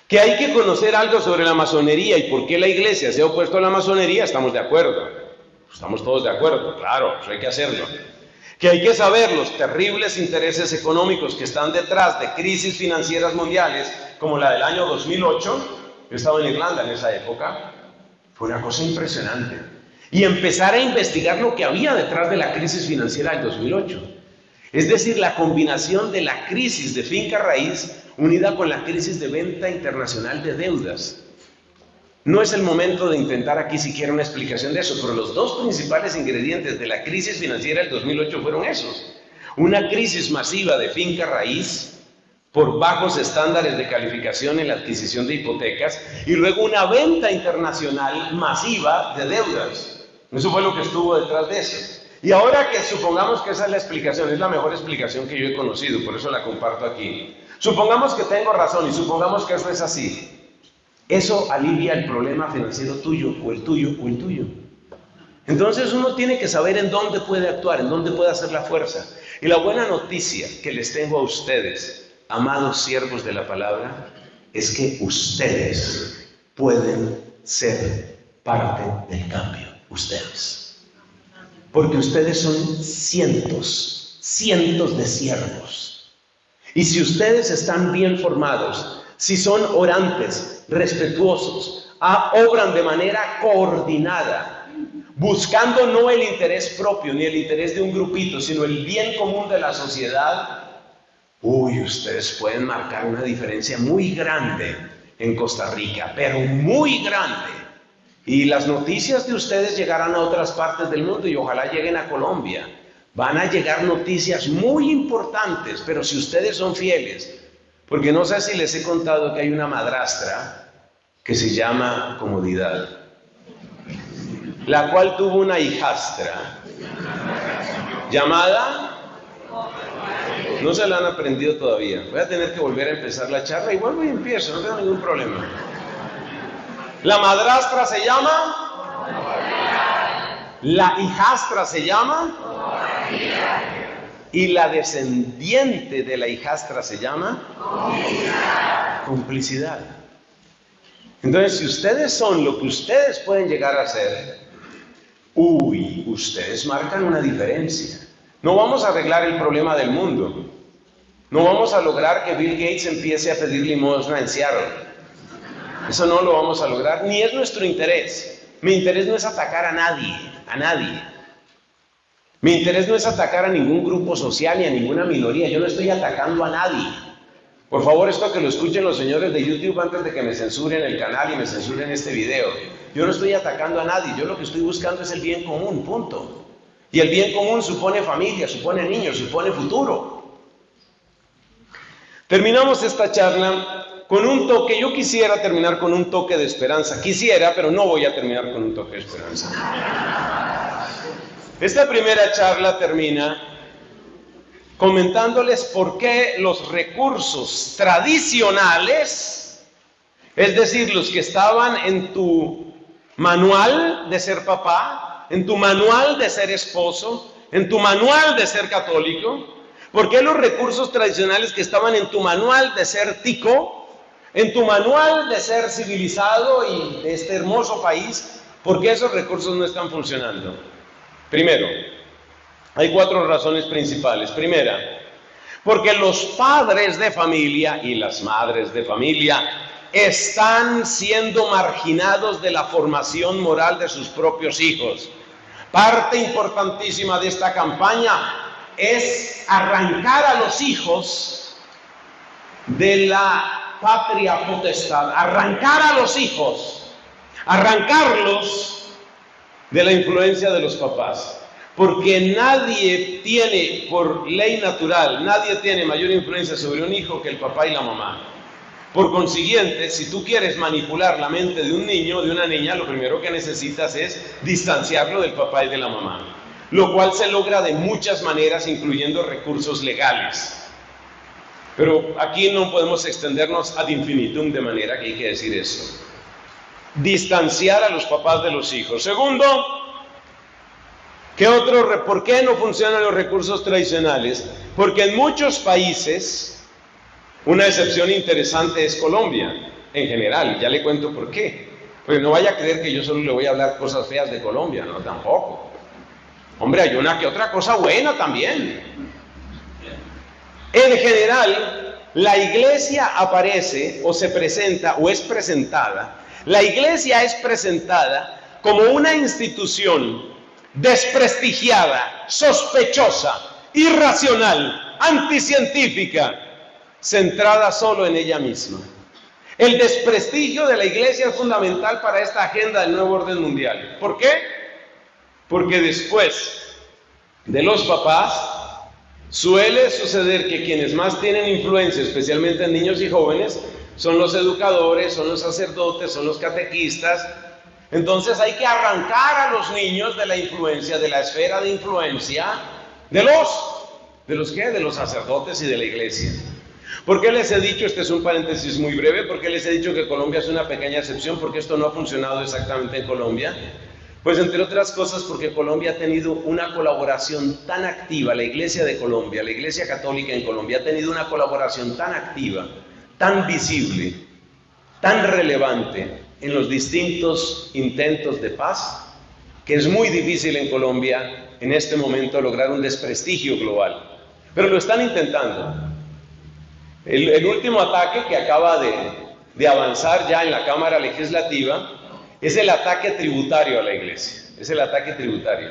A: Que hay que conocer algo sobre la masonería y por qué la iglesia se ha opuesto a la masonería, estamos de acuerdo. Estamos todos de acuerdo, claro, eso hay que hacerlo. Que hay que saber los terribles intereses económicos que están detrás de crisis financieras mundiales, como la del año 2008, yo estaba en Irlanda en esa época, fue una cosa impresionante. Y empezar a investigar lo que había detrás de la crisis financiera del 2008. Es decir, la combinación de la crisis de finca raíz unida con la crisis de venta internacional de deudas. No es el momento de intentar aquí siquiera una explicación de eso, pero los dos principales ingredientes de la crisis financiera del 2008 fueron esos. Una crisis masiva de finca raíz por bajos estándares de calificación en la adquisición de hipotecas y luego una venta internacional masiva de deudas. Eso fue lo que estuvo detrás de eso. Y ahora que supongamos que esa es la explicación, es la mejor explicación que yo he conocido, por eso la comparto aquí. Supongamos que tengo razón y supongamos que eso es así. Eso alivia el problema financiero tuyo, o el tuyo, o el tuyo. Entonces uno tiene que saber en dónde puede actuar, en dónde puede hacer la fuerza. Y la buena noticia que les tengo a ustedes, amados siervos de la palabra, es que ustedes pueden ser parte del cambio. Ustedes. Porque ustedes son cientos de siervos. Y si ustedes están bien formados, si son orantes, respetuosos, obran de manera coordinada, buscando no el interés propio ni el interés de un grupito, sino el bien común de la sociedad, ustedes pueden marcar una diferencia muy grande en Costa Rica, pero muy grande. Y las noticias de ustedes llegarán a otras partes del mundo y ojalá lleguen a Colombia. Van a llegar noticias muy importantes, pero si ustedes son fieles, porque no sé si les he contado que hay una madrastra que se llama Comodidad, la cual tuvo una hijastra llamada, no se la han aprendido todavía, voy a tener que volver a empezar la charla y vuelvo y empiezo, no tengo ningún problema. La madrastra se llama, la hijastra se llama, y la descendiente de la hijastra se llama complicidad. Entonces, si ustedes son lo que ustedes pueden llegar a ser, ustedes marcan una diferencia. No vamos a arreglar el problema del mundo. No vamos a lograr que Bill Gates empiece a pedir limosna en Seattle. Eso no lo vamos a lograr, ni es nuestro interés. Mi interés no es atacar a nadie. Mi interés no es atacar a ningún grupo social ni a ninguna minoría. Yo no estoy atacando a nadie. Por favor, esto que lo escuchen los señores de YouTube antes de que me censuren el canal y me censuren este video. Yo no estoy atacando a nadie, yo lo que estoy buscando es el bien común, punto. Y el bien común supone familia, supone niños, supone futuro. Terminamos esta charla con un toque. Yo quisiera terminar con un toque de esperanza. Quisiera, pero no voy a terminar con un toque de esperanza. Esta primera charla termina comentándoles por qué los recursos tradicionales, es decir, los que estaban en tu manual de ser papá, en tu manual de ser esposo, en tu manual de ser católico, por qué los recursos tradicionales que estaban en tu manual de ser tico, en tu manual de ser civilizado y de este hermoso país, por qué esos recursos no están funcionando. Primero, hay 4 razones principales. Primera, porque los padres de familia y las madres de familia están siendo marginados de la formación moral de sus propios hijos. Parte importantísima de esta campaña es arrancar a los hijos de la patria potestad, arrancar a los hijos, arrancarlos de la influencia de los papás. Porque nadie tiene, por ley natural, nadie tiene mayor influencia sobre un hijo que el papá y la mamá. Por consiguiente, si tú quieres manipular la mente de un niño o de una niña, lo primero que necesitas es distanciarlo del papá y de la mamá. Lo cual se logra de muchas maneras, incluyendo recursos legales. Pero aquí no podemos extendernos ad infinitum, de manera que hay que decir eso. Distanciar a los papás de los hijos. Segundo, ¿por qué no funcionan los recursos tradicionales? Porque en muchos países, una excepción interesante es Colombia, en general, ya le cuento por qué. Pues no vaya a creer que yo solo le voy a hablar cosas feas de Colombia, no, tampoco. Hombre, hay una que otra cosa buena también. En general, la iglesia aparece o se presenta o es presentada. La iglesia es presentada como una institución desprestigiada, sospechosa, irracional, anticientífica, centrada solo en ella misma. El desprestigio de la iglesia es fundamental para esta agenda del nuevo orden mundial. ¿Por qué? Porque después de los papás suele suceder que quienes más tienen influencia, especialmente en niños y jóvenes, son los educadores, son los sacerdotes, son los catequistas. Entonces hay que arrancar a los niños de la influencia, de la esfera de influencia de los sacerdotes y de la iglesia. ¿Por qué les he dicho, este es un paréntesis muy breve, por qué les he dicho que Colombia es una pequeña excepción? Porque esto no ha funcionado exactamente en Colombia. Pues entre otras cosas porque Colombia ha tenido una colaboración tan activa, la iglesia de Colombia, la iglesia católica en Colombia ha tenido una colaboración tan activa, tan visible, tan relevante en los distintos intentos de paz, que es muy difícil en Colombia en este momento lograr un desprestigio global. Pero lo están intentando. El último ataque que acaba de avanzar ya en la Cámara Legislativa es el ataque tributario a la iglesia. Es el ataque tributario,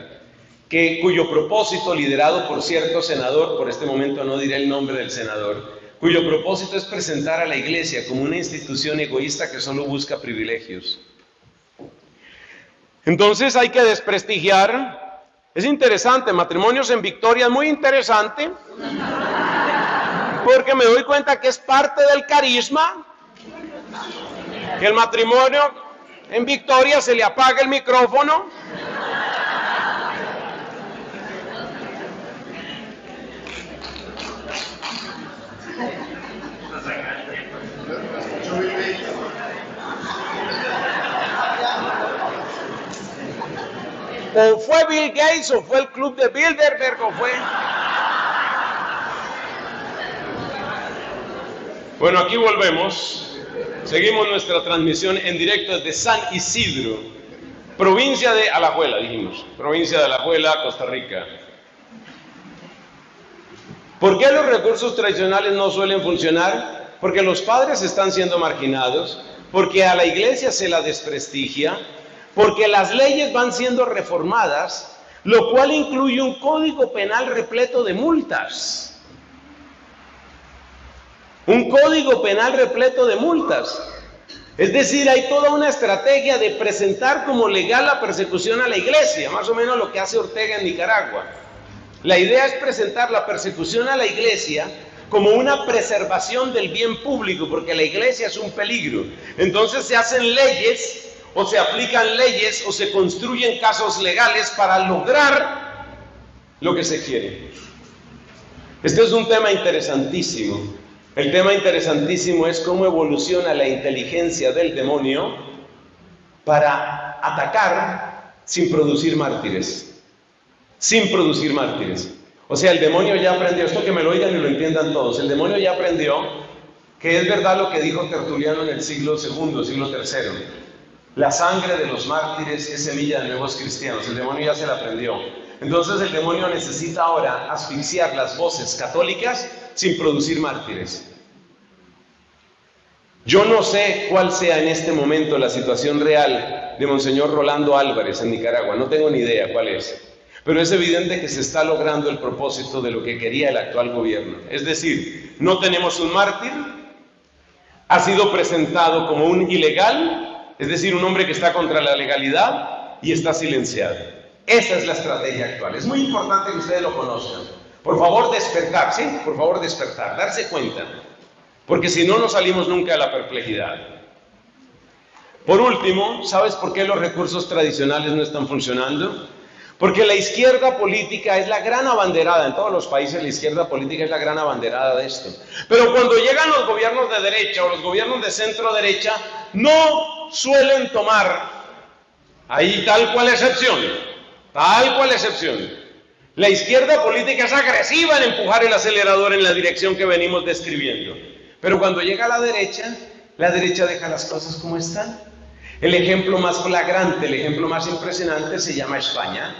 A: cuyo propósito, liderado por cierto senador, por este momento no diré el nombre del senador, cuyo propósito es presentar a la iglesia como una institución egoísta que solo busca privilegios. Entonces hay que desprestigiar. Es interesante, Matrimonios en Victoria es muy interesante, porque me doy cuenta que es parte del carisma, que el matrimonio en Victoria se le apaga el micrófono. O fue Bill Gates, o fue el club de Bilderberg, o fue... Bueno, aquí volvemos. Seguimos nuestra transmisión en directo desde San Isidro, provincia de Alajuela, dijimos. Provincia de Alajuela, Costa Rica. ¿Por qué los recursos tradicionales no suelen funcionar? Porque los padres están siendo marginados, porque a la iglesia se la desprestigia, porque las leyes van siendo reformadas, lo cual incluye un código penal repleto de multas. un código penal repleto de multas. Es decir, hay toda una estrategia de presentar como legal la persecución a la iglesia, más o menos lo que hace Ortega en Nicaragua. La idea es presentar la persecución a la iglesia como una preservación del bien público, porque la iglesia es un peligro. Entonces se hacen leyes, o se aplican leyes, o se construyen casos legales para lograr lo que se quiere. Este es un tema interesantísimo. El tema interesantísimo es cómo evoluciona la inteligencia del demonio para atacar sin producir mártires. Sin producir mártires. O sea, el demonio ya aprendió, esto que me lo oigan y lo entiendan todos, el demonio ya aprendió que es verdad lo que dijo Tertuliano en el siglo II, siglo III. La sangre de los mártires es semilla de nuevos cristianos, el demonio ya se la aprendió. Entonces el demonio necesita ahora asfixiar las voces católicas sin producir mártires. Yo no sé cuál sea en este momento la situación real de Monseñor Rolando Álvarez en Nicaragua, no tengo ni idea cuál es. Pero es evidente que se está logrando el propósito de lo que quería el actual gobierno. Es decir, no tenemos un mártir, ha sido presentado como un ilegal, es decir, un hombre que está contra la legalidad y está silenciado. Esa es la estrategia actual. Es muy importante que ustedes lo conozcan. Por favor, despertar, ¿sí? Por favor, despertar, darse cuenta. Porque si no, no salimos nunca de la perplejidad. Por último, ¿sabes por qué los recursos tradicionales no están funcionando? Porque la izquierda política es la gran abanderada, en todos los países la izquierda política es la gran abanderada de esto. Pero cuando llegan los gobiernos de derecha o los gobiernos de centro derecha, no suelen tomar ahí tal cual excepción. La izquierda política es agresiva en empujar el acelerador en la dirección que venimos describiendo. Pero cuando llega la derecha deja las cosas como están. El ejemplo más flagrante, el ejemplo más impresionante se llama España.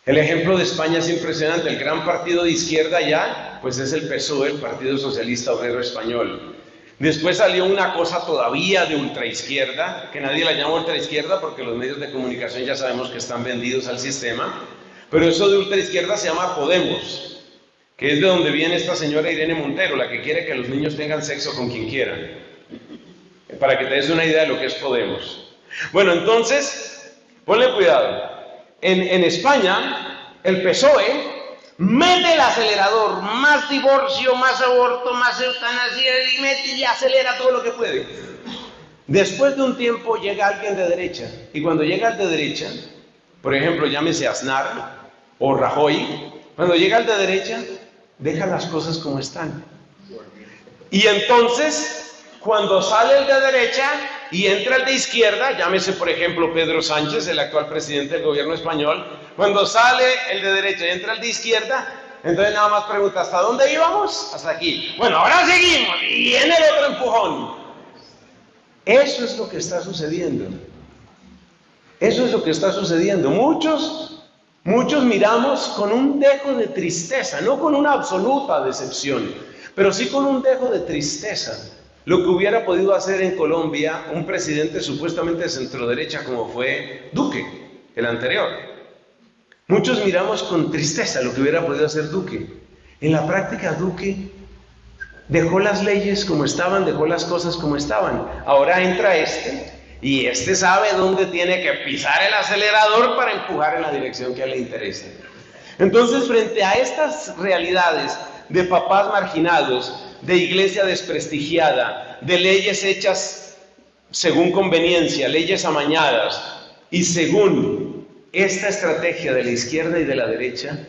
A: El ejemplo de España es impresionante. El gran partido de izquierda ya, pues es el PSOE, el Partido Socialista Obrero Español. Después salió una cosa todavía de ultraizquierda, que nadie la llama ultraizquierda porque los medios de comunicación ya sabemos que están vendidos al sistema. Pero eso de ultraizquierda se llama Podemos, que es de donde viene esta señora Irene Montero, la que quiere que los niños tengan sexo con quien quieran. Para que te des una idea de lo que es Podemos. Bueno, entonces, ponle cuidado. En España, el PSOE mete el acelerador, más divorcio, más aborto, más eutanasia, y mete y acelera todo lo que puede. Después de un tiempo llega alguien de derecha, y cuando llega el de derecha, por ejemplo, llámese Aznar o Rajoy, cuando llega el de derecha, deja las cosas como están. Y entonces, cuando sale el de derecha y entra el de izquierda, llámese por ejemplo Pedro Sánchez, el actual presidente del gobierno español, cuando sale el de derecha y entra el de izquierda, entonces nada más pregunta, ¿hasta dónde íbamos? Hasta aquí. Bueno, ahora seguimos y viene el otro empujón. Eso es lo que está sucediendo. Eso es lo que está sucediendo. Muchos miramos con un dejo de tristeza, no con una absoluta decepción, pero sí con un dejo de tristeza. Lo que hubiera podido hacer en Colombia un presidente supuestamente de centroderecha como fue Duque, el anterior. Muchos miramos con tristeza lo que hubiera podido hacer Duque. En la práctica Duque dejó las leyes como estaban, dejó las cosas como estaban. Ahora entra y sabe dónde tiene que pisar el acelerador para empujar en la dirección que a él le interesa. Entonces, frente a estas realidades de papás marginados, de iglesia desprestigiada, de leyes hechas según conveniencia, leyes amañadas, y según esta estrategia de la izquierda y de la derecha,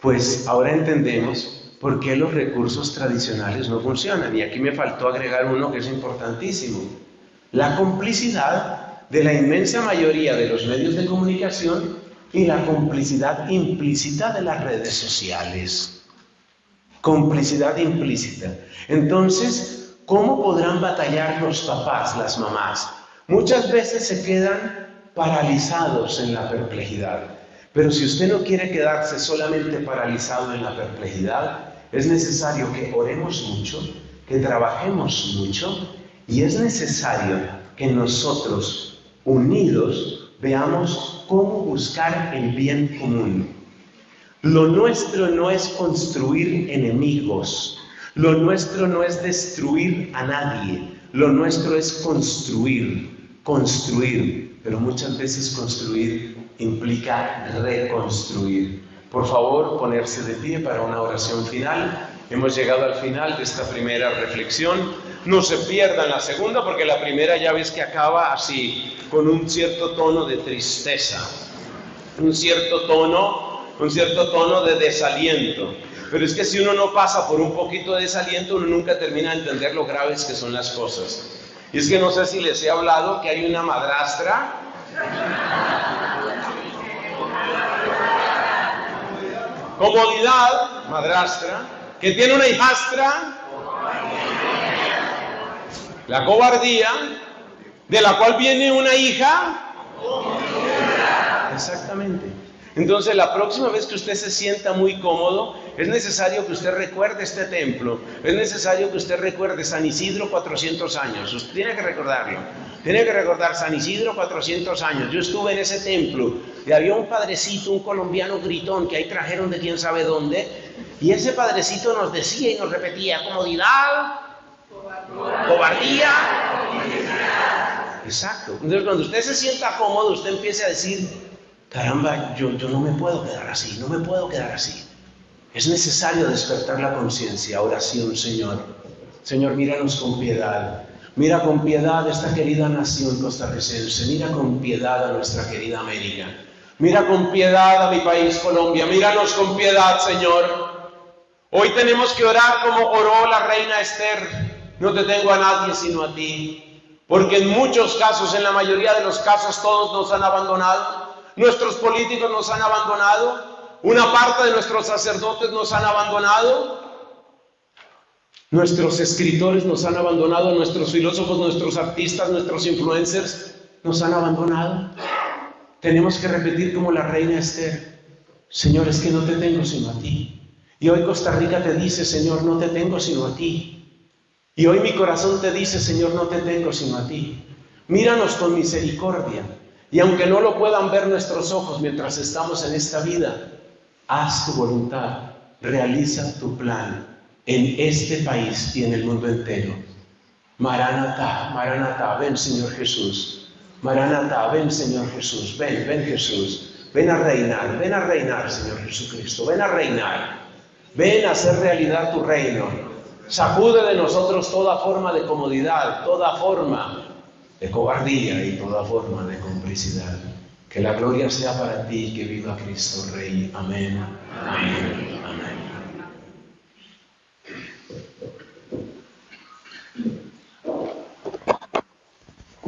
A: pues ahora entendemos por qué los recursos tradicionales no funcionan. Y aquí me faltó agregar uno que es importantísimo: la complicidad de la inmensa mayoría de los medios de comunicación y la complicidad implícita de las redes sociales. Complicidad implícita. Entonces, ¿cómo podrán batallar los papás, las mamás? Muchas veces se quedan paralizados en la perplejidad. Pero si usted no quiere quedarse solamente paralizado en la perplejidad, es necesario que oremos mucho, que trabajemos mucho, y es necesario que nosotros, unidos, veamos cómo buscar el bien común. Lo nuestro no es construir enemigos. Lo nuestro no es destruir a nadie, lo nuestro es construir, construir, pero muchas veces construir implica reconstruir. Por favor, ponerse de pie para una oración final. Hemos llegado al final de esta primera reflexión. No se pierdan la segunda, porque la primera ya ves que acaba así, con un cierto tono de tristeza, un cierto tono de desaliento. Pero es que si uno no pasa por un poquito de desaliento, uno nunca termina de entender lo graves que son las cosas. Y es que no sé si les he hablado que hay una madrastra comodidad, madrastra, que tiene una hijastra, la cobardía, de la cual viene una hija. Exactamente. Entonces, la próxima vez que usted se sienta muy cómodo, es necesario que usted recuerde este templo, es necesario que usted recuerde San Isidro 400 años, usted tiene que recordarlo, tiene que recordar San Isidro 400 años. Yo estuve en ese templo y había un padrecito, un colombiano gritón que ahí trajeron de quién sabe dónde, y ese padrecito nos decía y nos repetía: comodidad, cobardía. Exacto. Entonces, cuando usted se sienta cómodo, usted empieza a decir: caramba, yo no me puedo quedar así, no me puedo quedar así. Es necesario despertar la conciencia. Oración, Señor. Señor, míranos con piedad. Mira con piedad esta querida nación costarricense. Mira con piedad a nuestra querida América. Mira con piedad a mi país, Colombia. Míranos con piedad, Señor. Hoy tenemos que orar como oró la reina Esther. No te tengo a nadie sino a ti. Porque en muchos casos, en la mayoría de los casos, todos nos han abandonado. Nuestros políticos nos han abandonado, una parte de nuestros sacerdotes nos han abandonado, nuestros escritores nos han abandonado, nuestros filósofos, nuestros artistas, nuestros influencers nos han abandonado. Tenemos que repetir como la reina Esther: Señor, es que no te tengo sino a ti. Y hoy Costa Rica te dice: Señor, no te tengo sino a ti. Y hoy mi corazón te dice: Señor, no te tengo sino a ti. Míranos con misericordia. Y aunque no lo puedan ver nuestros ojos mientras estamos en esta vida, haz tu voluntad, realiza tu plan en este país y en el mundo entero. Maranatá, Maranatá, ven Señor Jesús. Maranatá, ven Señor Jesús, ven Jesús. Ven a reinar Señor Jesucristo, ven a reinar. Ven a hacer realidad tu reino. Sacude de nosotros toda forma de comodidad, toda forma de cobardía y toda forma de complicidad. Que la gloria sea para ti, que viva Cristo Rey. Amén. Amén. Amén.